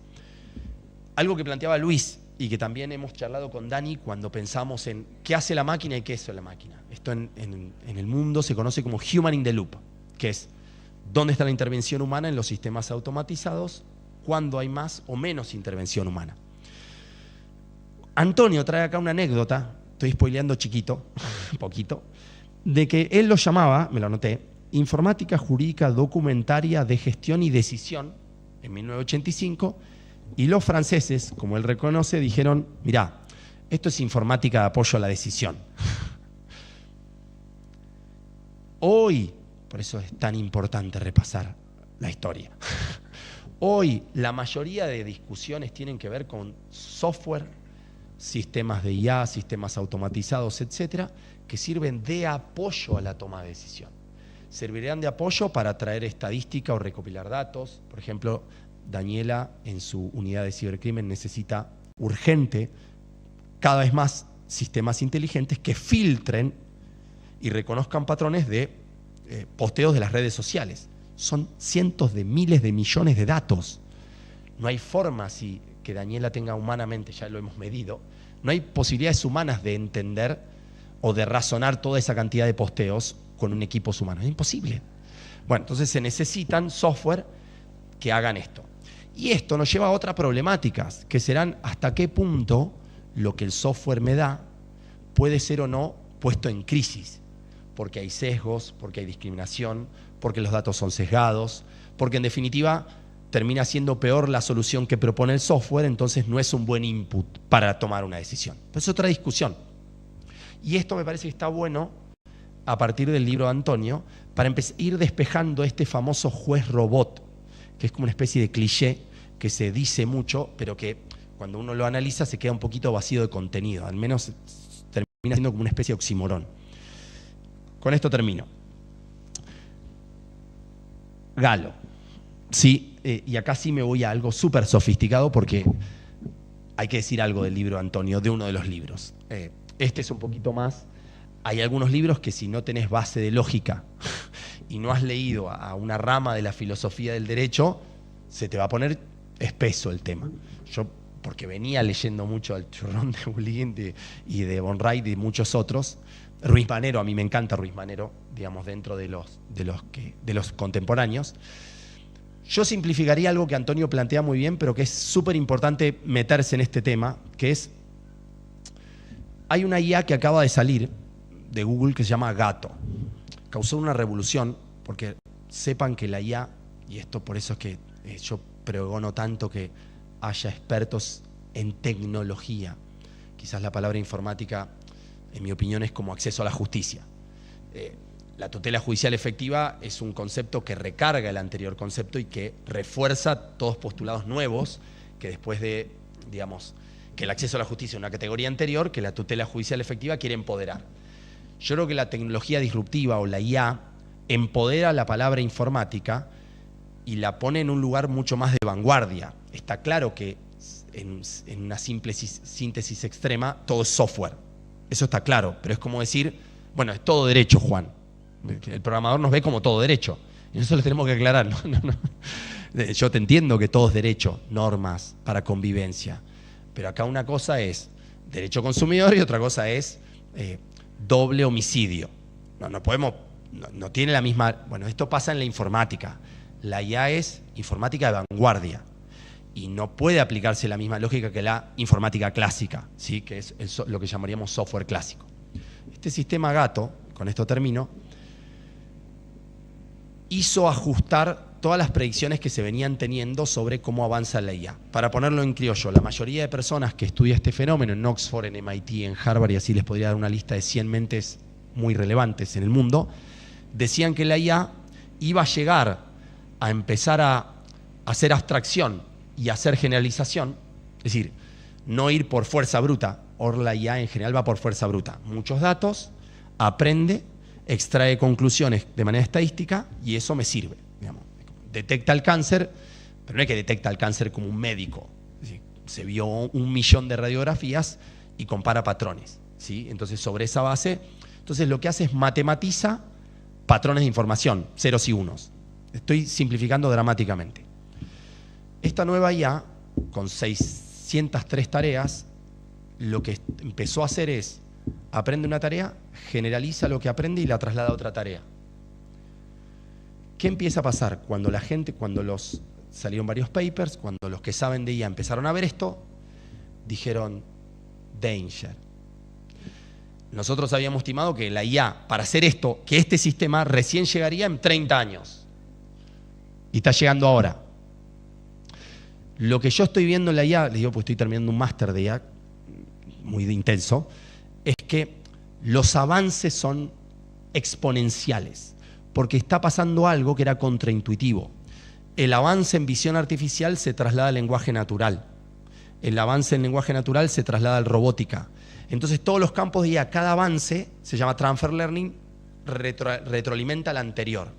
algo que planteaba Luis y que también hemos charlado con Dani cuando pensamos en qué hace la máquina y qué es la máquina. Esto en el mundo se conoce como human in the loop, que es dónde está la intervención humana en los sistemas automatizados, cuándo hay más o menos intervención humana. Antonio trae acá una anécdota, estoy spoileando chiquito, un poquito, de que él lo llamaba, me lo anoté, Informática Jurídica Documentaria de Gestión y Decisión, en 1985, y los franceses, como él reconoce, dijeron, mirá, esto es informática de apoyo a la decisión. Hoy, por eso es tan importante repasar la historia, hoy la mayoría de discusiones tienen que ver con software, sistemas de IA, sistemas automatizados, etcétera, que sirven de apoyo a la toma de decisión. Servirán de apoyo para traer estadística o recopilar datos. Por ejemplo, Daniela en su unidad de cibercrimen necesita urgente cada vez más sistemas inteligentes que filtren y reconozcan patrones de posteos de las redes sociales. Son cientos de miles de millones de datos. No hay forma, si que Daniela tenga humanamente, ya lo hemos medido, no hay posibilidades humanas de entender o de razonar toda esa cantidad de posteos con un equipo humano. Es imposible. Bueno, entonces se necesitan software que hagan esto. Y esto nos lleva a otras problemáticas, que serán hasta qué punto lo que el software me da puede ser o no puesto en crisis, porque hay sesgos, porque hay discriminación, porque los datos son sesgados, porque en definitiva termina siendo peor la solución que propone el software, entonces no es un buen input para tomar una decisión. Pero es otra discusión. Y esto me parece que está bueno a partir del libro de Antonio, para ir despejando este famoso juez robot, que es como una especie de cliché que se dice mucho, pero que cuando uno lo analiza se queda un poquito vacío de contenido, al menos termina siendo como una especie de oxímoron. Con esto termino. Galo. Sí, y acá sí me voy a algo súper sofisticado porque hay que decir algo del libro de Antonio, de uno de los libros. Este es un poquito más. Hay algunos libros que si no tenés base de lógica y no has leído a una rama de la filosofía del derecho, se te va a poner espeso el tema. Yo, porque venía leyendo mucho al churrón de Bulín y de Von Wright y muchos otros, Ruiz Manero, a mí me encanta Ruiz Manero, digamos, dentro de los contemporáneos. Yo simplificaría algo que Antonio plantea muy bien, pero que es súper importante meterse en este tema, que es, hay una IA que acaba de salir de Google que se llama Gato. Causó una revolución, porque sepan que la IA, y esto por eso es que yo pregono tanto que haya expertos en tecnología. Quizás la palabra informática, en mi opinión, es como acceso a la justicia. La tutela judicial efectiva es un concepto que recarga el anterior concepto y que refuerza todos postulados nuevos que después de, digamos, que el acceso a la justicia es una categoría anterior, que la tutela judicial efectiva quiere empoderar. Yo creo que la tecnología disruptiva o la IA empodera la palabra informática y la pone en un lugar mucho más de vanguardia. Está claro que en una simple síntesis extrema todo es software. Eso está claro, pero es como decir, bueno, es todo derecho, Juan. El programador nos ve como todo derecho. Y eso lo tenemos que aclarar. No. Yo te entiendo que todo es derecho, normas para convivencia. Pero acá una cosa es derecho consumidor y otra cosa es doble homicidio. No tiene la misma. Bueno, esto pasa en la informática. La IA es informática de vanguardia y no puede aplicarse la misma lógica que la informática clásica, ¿sí? Que es lo que llamaríamos software clásico. Este sistema Gato, con esto termino, hizo ajustar todas las predicciones que se venían teniendo sobre cómo avanza la IA. Para ponerlo en criollo, la mayoría de personas que estudia este fenómeno en Oxford, en MIT, en Harvard, y así les podría dar una lista de 100 mentes muy relevantes en el mundo, decían que la IA iba a llegar a empezar a hacer abstracción y hacer generalización, es decir, no ir por fuerza bruta, o la IA en general va por fuerza bruta. Muchos datos, aprende, extrae conclusiones de manera estadística y eso me sirve. Digamos. Detecta el cáncer, pero no es que detecta el cáncer como un médico. Es decir, se vio 1 millón de radiografías y compara patrones, ¿sí? Entonces, sobre esa base, entonces lo que hace es matematiza patrones de información, ceros y unos. Estoy simplificando dramáticamente. Esta nueva IA, con 603 tareas, lo que empezó a hacer es, aprende una tarea, generaliza lo que aprende y la traslada a otra tarea. ¿Qué empieza a pasar? Cuando la gente, salieron varios papers, cuando los que saben de IA empezaron a ver esto, dijeron, danger. Nosotros habíamos estimado que la IA, para hacer esto, que este sistema recién llegaría en 30 años. Y está llegando ahora. Lo que yo estoy viendo en la IA, les digo porque estoy terminando un máster de IA, muy intenso, es que los avances son exponenciales, porque está pasando algo que era contraintuitivo. El avance en visión artificial se traslada al lenguaje natural. El avance en lenguaje natural se traslada a la robótica. Entonces todos los campos de IA, cada avance, se llama transfer learning, retroalimenta al anterior.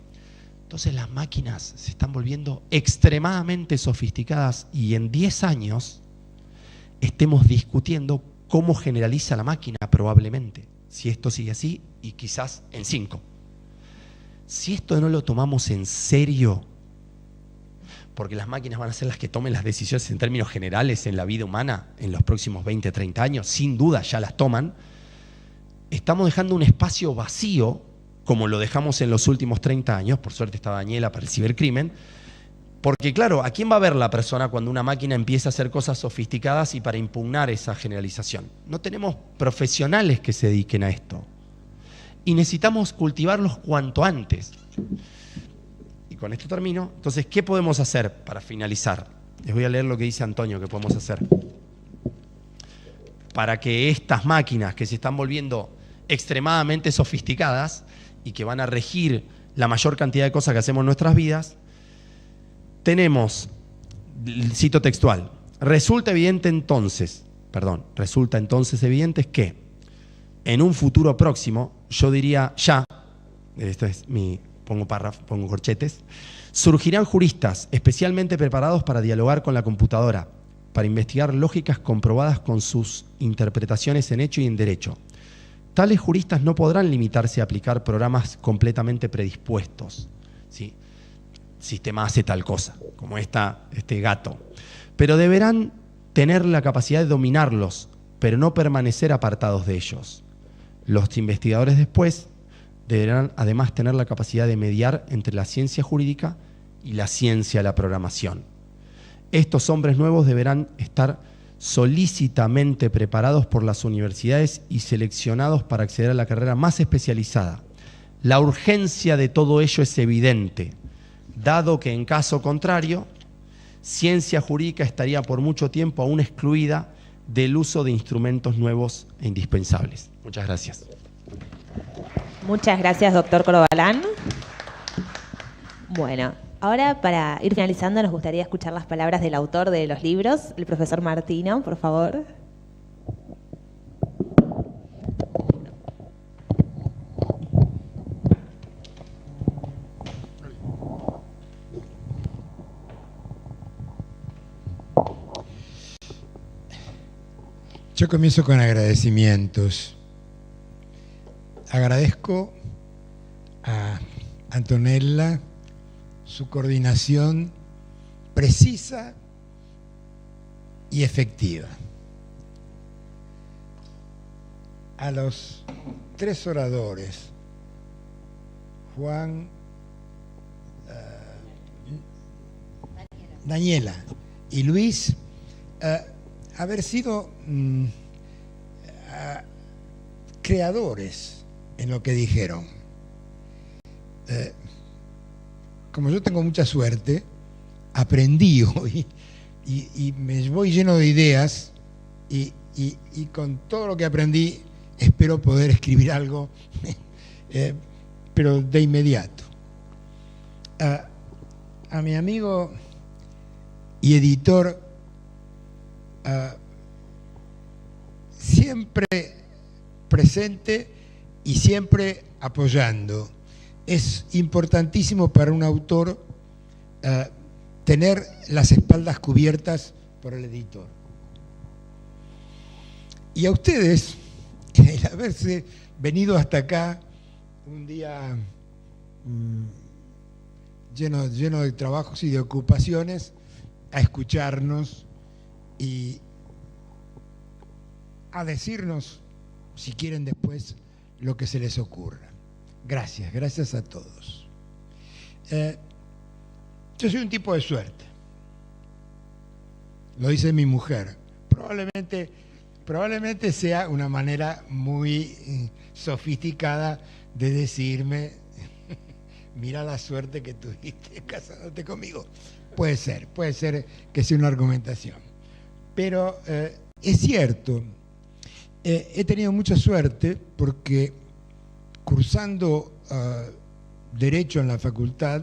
Entonces las máquinas se están volviendo extremadamente sofisticadas y en 10 años estemos discutiendo cómo generaliza la máquina probablemente, si esto sigue así y quizás en 5. Si esto no lo tomamos en serio, porque las máquinas van a ser las que tomen las decisiones en términos generales en la vida humana en los próximos 20, 30 años, sin duda ya las toman, estamos dejando un espacio vacío, como lo dejamos en los últimos 30 años, por suerte está Daniela para el cibercrimen, porque claro, ¿a quién va a ver la persona cuando una máquina empieza a hacer cosas sofisticadas y para impugnar esa generalización? No tenemos profesionales que se dediquen a esto. Y necesitamos cultivarlos cuanto antes. Y con esto termino. Entonces, ¿qué podemos hacer para finalizar? Les voy a leer lo que dice Antonio que podemos hacer. Para que estas máquinas que se están volviendo extremadamente sofisticadas y que van a regir la mayor cantidad de cosas que hacemos en nuestras vidas, tenemos, cito textual, resulta entonces evidente que en un futuro próximo, yo diría ya, esto es pongo corchetes, surgirán juristas especialmente preparados para dialogar con la computadora, para investigar lógicas comprobadas con sus interpretaciones en hecho y en derecho. Tales juristas no podrán limitarse a aplicar programas completamente predispuestos, ¿sí? Sistema hace tal cosa, como este gato. Pero deberán tener la capacidad de dominarlos, pero no permanecer apartados de ellos. Los investigadores después deberán además tener la capacidad de mediar entre la ciencia jurídica y la ciencia de la programación. Estos hombres nuevos deberán estar solícitamente preparados por las universidades y seleccionados para acceder a la carrera más especializada. La urgencia de todo ello es evidente, dado que en caso contrario, ciencia jurídica estaría por mucho tiempo aún excluida del uso de instrumentos nuevos e indispensables. Muchas gracias. Muchas gracias, doctor Corbalán. Bueno, ahora para ir finalizando nos gustaría escuchar las palabras del autor de los libros, el profesor Martino, por favor. Yo comienzo con agradecimientos. Agradezco a Antonella su coordinación precisa y efectiva. A los 3 oradores, Juan, Daniela y Luis, haber sido creadores en lo que dijeron. Como yo tengo mucha suerte, aprendí hoy y me voy lleno de ideas y con todo lo que aprendí espero poder escribir algo, pero de inmediato. A mi amigo y editor, siempre presente y siempre apoyando. Es importantísimo para un autor tener las espaldas cubiertas por el editor. Y a ustedes, el haberse venido hasta acá un día lleno de trabajos y de ocupaciones, a escucharnos y a decirnos, si quieren después, lo que se les ocurra. Gracias a todos. Yo soy un tipo de suerte. Lo dice mi mujer. Probablemente probablemente sea una manera muy sofisticada de decirme, mira la suerte que tuviste casándote conmigo. Puede ser que sea una argumentación. Pero es cierto, he tenido mucha suerte porque cursando Derecho en la facultad,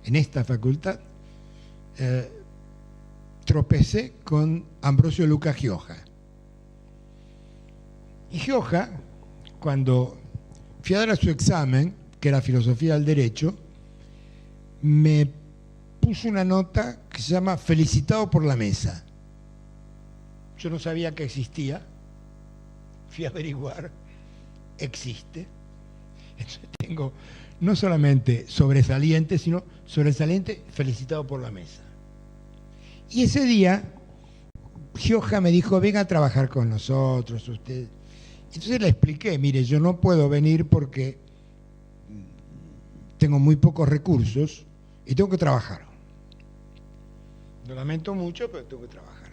en esta facultad, tropecé con Ambrosio Luca Gioja. Y Gioja, cuando fui a dar a su examen, que era Filosofía del Derecho, me puso una nota que se llama Felicitado por la mesa. Yo no sabía que existía, fui a averiguar, existe. Entonces tengo no solamente sobresaliente, sino sobresaliente felicitado por la mesa. Y ese día, Gioja me dijo, venga a trabajar con nosotros, usted. Entonces le expliqué, mire, yo no puedo venir porque tengo muy pocos recursos y tengo que trabajar. Lo lamento mucho, pero tengo que trabajar.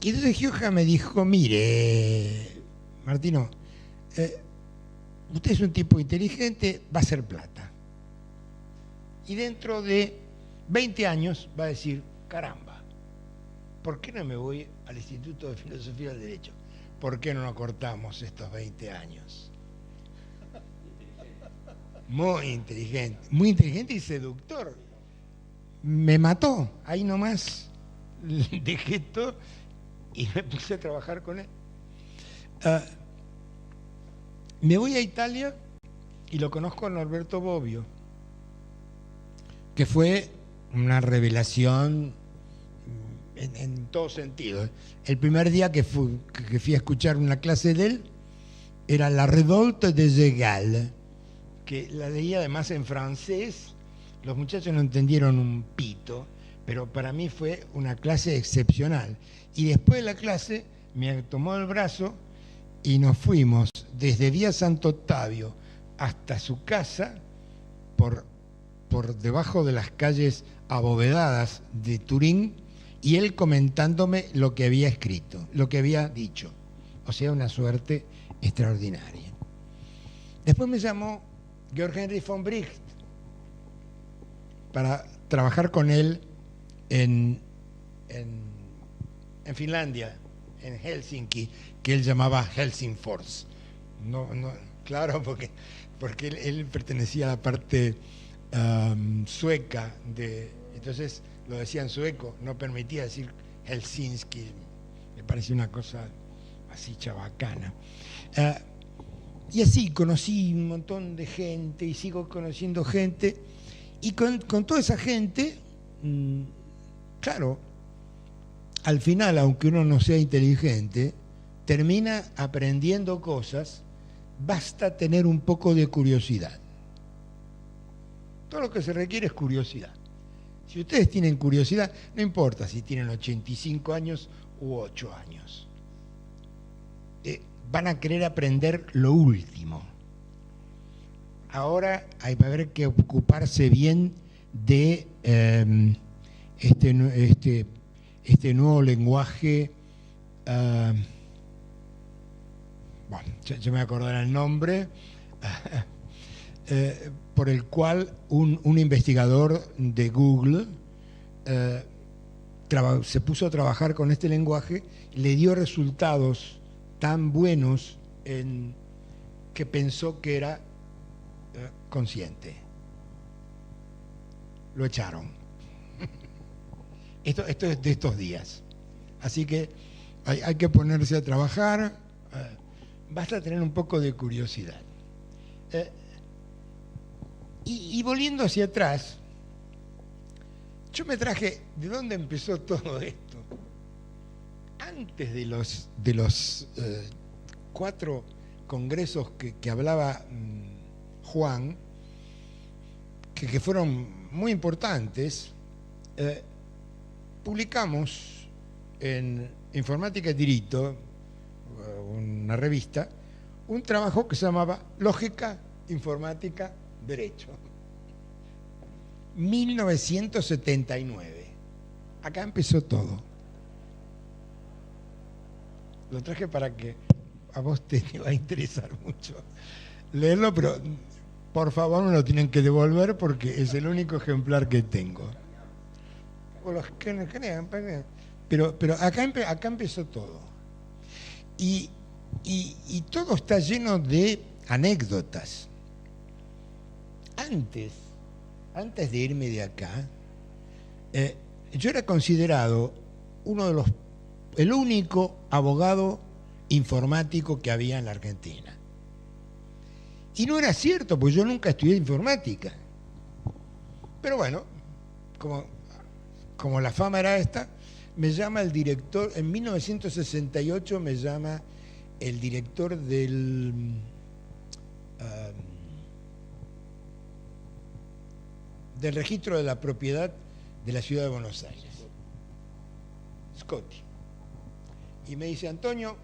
Y entonces Gioja me dijo, mire, Martino, usted es un tipo inteligente, va a hacer plata. Y dentro de 20 años va a decir, caramba, ¿por qué no me voy al Instituto de Filosofía del Derecho? ¿Por qué no nos cortamos estos 20 años? Muy inteligente y seductor. Me mató, ahí nomás dejé todo y me puse a trabajar con él. Me voy a Italia y lo conozco a Norberto Bobbio, que fue una revelación en todo sentido. El primer día que fui a escuchar una clase de él era La Révolte des Égales, que la leía además en francés. Los muchachos no entendieron un pito, pero para mí fue una clase excepcional. Y después de la clase me tomó el brazo y nos fuimos desde Vía Santo Ottavio hasta su casa por debajo de las calles abovedadas de Turín, y él comentándome lo que había escrito, lo que había dicho. O sea, una suerte extraordinaria. Después me llamó Georg Heinrich von Bricht para trabajar con él en Finlandia, en Helsinki, que él llamaba Helsingfors. No, claro, porque él pertenecía a la parte sueca entonces lo decía en sueco, no permitía decir Helsinki, me pareció una cosa así chabacana. Y así conocí un montón de gente y sigo conociendo gente, y con toda esa gente, claro, al final, aunque uno no sea inteligente, termina aprendiendo cosas, basta tener un poco de curiosidad. Todo lo que se requiere es curiosidad. Si ustedes tienen curiosidad, no importa si tienen 85 años u 8 años. Van a querer aprender lo último. Ahora va a haber que ocuparse bien de este nuevo lenguaje. Bueno, yo me acordaré el nombre. Por el cual un investigador de Google se puso a trabajar con este lenguaje, le dio resultados tan buenos que pensó que era consciente. Lo echaron. Esto es de estos días. Así que hay que ponerse a trabajar, basta tener un poco de curiosidad. Y volviendo hacia atrás, yo me traje de dónde empezó todo esto. Antes de los 4 congresos que hablaba Juan, que fueron muy importantes, publicamos en Informática y Diritto, una revista, un trabajo que se llamaba Lógica, Informática, Derecho. 1979. Acá empezó todo. Lo traje para que a vos te va a interesar mucho leerlo, pero por favor me lo tienen que devolver porque es el único ejemplar que tengo. O los que no crean, pero acá empezó todo. Y todo está lleno de anécdotas. Antes de irme de acá, yo era considerado el único abogado informático que había en la Argentina. Y no era cierto, porque yo nunca estudié informática. Pero bueno, como la fama era esta, me llama el director, en 1968 me llama el director del registro de la propiedad de la ciudad de Buenos Aires, Scotti. Y me dice, Antonio,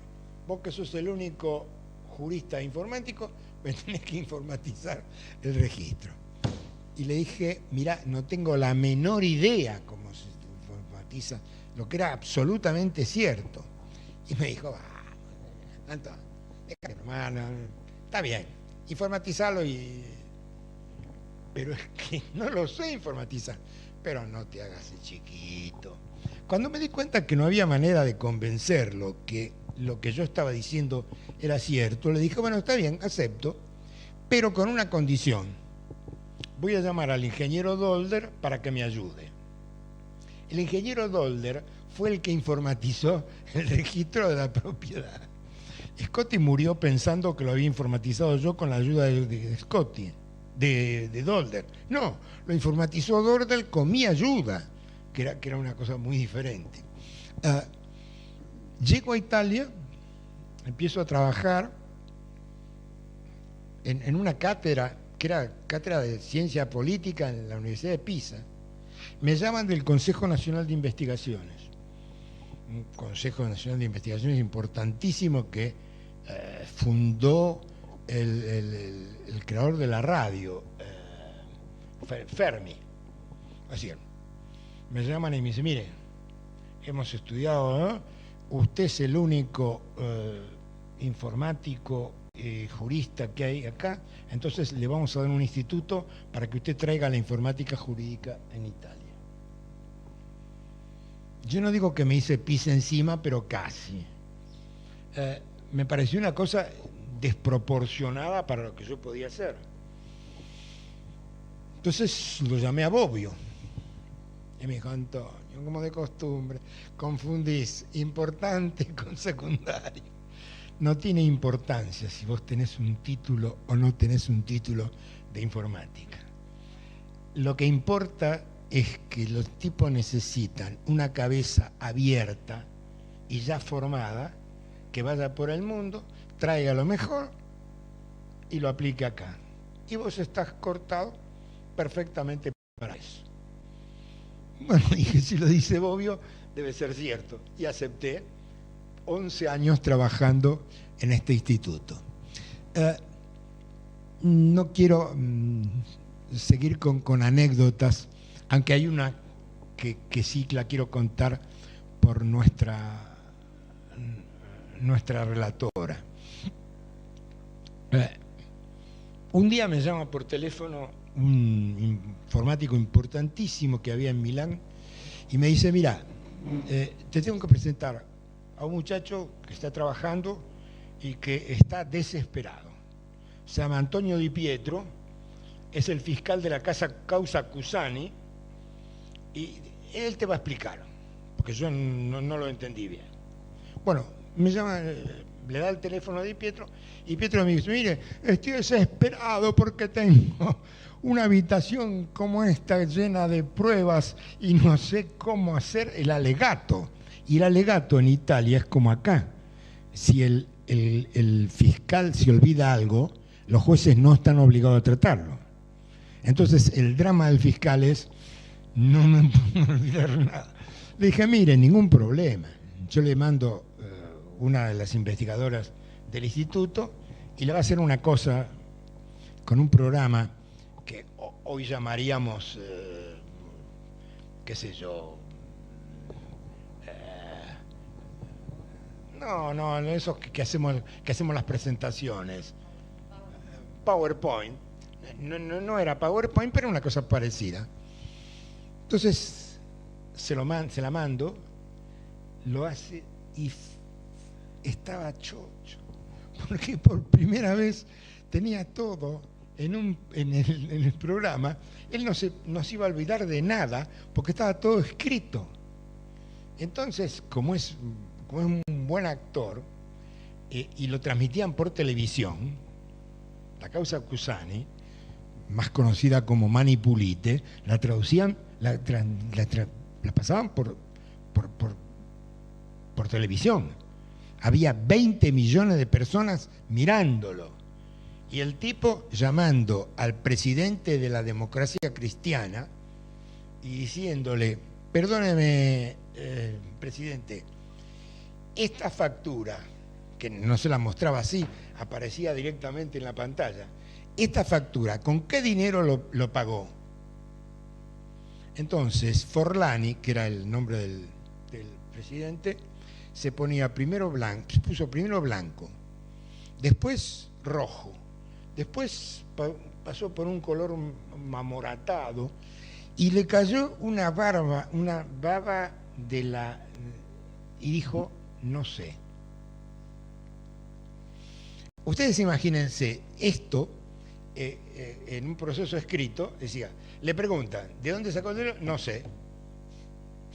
vos que sos el único jurista informático, me tenés que informatizar el registro. Y le dije, mirá, no tengo la menor idea cómo se informatiza, lo que era absolutamente cierto. Y me dijo, Antonio, hermano, está bien, informatizarlo pero es que no lo sé informatizar. Pero no te hagas el chiquito. Cuando me di cuenta que no había manera de convencerlo, que lo que yo estaba diciendo era cierto, le dije, bueno, está bien, acepto, pero con una condición. Voy a llamar al ingeniero Dolder para que me ayude. El ingeniero Dolder fue el que informatizó el registro de la propiedad. Scotti murió pensando que lo había informatizado yo con la ayuda de Scotti. De Dolder. No, lo informatizó Dolder con mi ayuda, que era una cosa muy diferente. Llego a Italia, empiezo a trabajar en una cátedra, que era cátedra de ciencia política en la Universidad de Pisa. Me llaman del Consejo Nacional de Investigaciones. Un Consejo Nacional de Investigaciones importantísimo que fundó el creador de la radio, Fermi. Así es. Me llaman y me dicen, mire, hemos estudiado, ¿no? Usted es el único informático jurista que hay acá, entonces le vamos a dar un instituto para que usted traiga la informática jurídica en Italia. Yo no digo que me hice pis encima, pero casi. Me pareció una cosa desproporcionada para lo que yo podía hacer. Entonces lo llamé a Bobbio y me dijo, Antonio, como de costumbre, confundís importante con secundario. No tiene importancia si vos tenés un título o no tenés un título de informática. Lo que importa es que los tipos necesitan una cabeza abierta y ya formada, que vaya por el mundo, traiga lo mejor y lo aplique acá. Y vos estás cortado perfectamente para eso. Bueno, dije, si lo dice Bobbio, debe ser cierto. Y acepté 11 años trabajando en este instituto. No quiero seguir con anécdotas, aunque hay una que sí la quiero contar por nuestra relatora. Un día me llama por teléfono un informático importantísimo que había en Milán y me dice, mira, te tengo que presentar a un muchacho que está trabajando y que está desesperado. Se llama Antonio Di Pietro, es el fiscal de la causa Cusani y él te va a explicar, porque yo no lo entendí bien. Bueno, me llama, le da el teléfono a Di Pietro y Pietro me dice, mire, estoy desesperado porque tengo una habitación como esta llena de pruebas y no sé cómo hacer el alegato. Y el alegato en Italia es como acá. Si el fiscal se olvida algo, los jueces no están obligados a tratarlo. Entonces el drama del fiscal es, no me puedo olvidar nada. Le dije, mire, ningún problema. Yo le mando una de las investigadoras del instituto y le va a hacer una cosa con un programa que hoy llamaríamos, qué sé yo, No, eso que hacemos las presentaciones. PowerPoint. No era PowerPoint, pero una cosa parecida. Entonces, se la mando, lo hace y estaba chocho. Porque por primera vez tenía todo en el programa. Él no se iba a olvidar de nada porque estaba todo escrito. Entonces, como es un buen actor, y lo transmitían por televisión, la causa Cusani, más conocida como Mani Pulite, la traducían, la pasaban por televisión. Había 20 millones de personas mirándolo. Y el tipo llamando al presidente de la democracia cristiana y diciéndole: perdóneme, presidente, esta factura, que no se la mostraba así, aparecía directamente en la pantalla, esta factura, ¿con qué dinero lo pagó? Entonces Forlani, que era el nombre del presidente, se puso primero blanco, después rojo, después pasó por un color amoratado y le cayó una baba y dijo: no sé. Ustedes imagínense esto en un proceso escrito, decía, le preguntan, ¿de dónde sacó el dinero? No sé.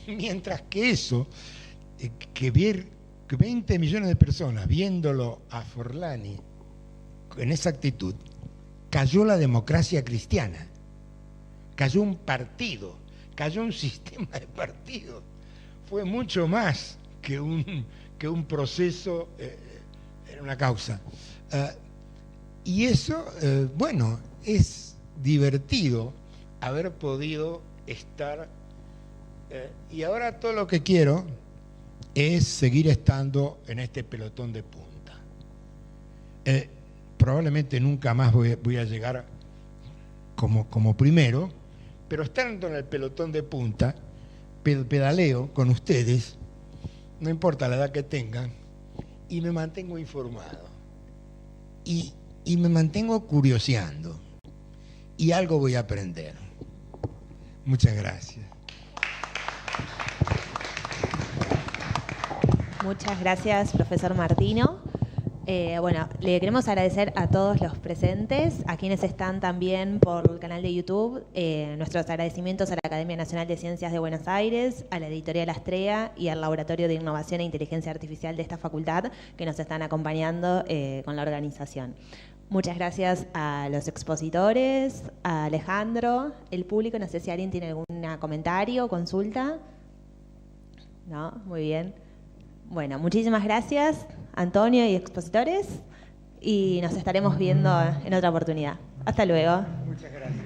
Mientras que eso, que 20 millones de personas viéndolo a Forlani en esa actitud, cayó la democracia cristiana, cayó un partido, cayó un sistema de partidos. Fue mucho más que un proceso en una causa. Y eso, bueno, es divertido haber podido estar. Y ahora todo lo que quiero es seguir estando en este pelotón de punta. Probablemente nunca más voy a llegar como primero, pero estando en el pelotón de punta, pedaleo con ustedes, no importa la edad que tengan, y me mantengo informado. Y me mantengo curioseando. Y algo voy a aprender. Muchas gracias. Muchas gracias, profesor Martino. Bueno, le queremos agradecer a todos los presentes, a quienes están también por el canal de YouTube. Nuestros agradecimientos a la Academia Nacional de Ciencias de Buenos Aires, a la Editorial Astrea y al Laboratorio de Innovación e Inteligencia Artificial de esta facultad, que nos están acompañando con la organización. Muchas gracias a los expositores, a Alejandro, el público. No sé si alguien tiene algún comentario o consulta. ¿No? Muy bien. Bueno, muchísimas gracias, Antonio y expositores, y nos estaremos viendo en otra oportunidad. Hasta luego. Muchas gracias.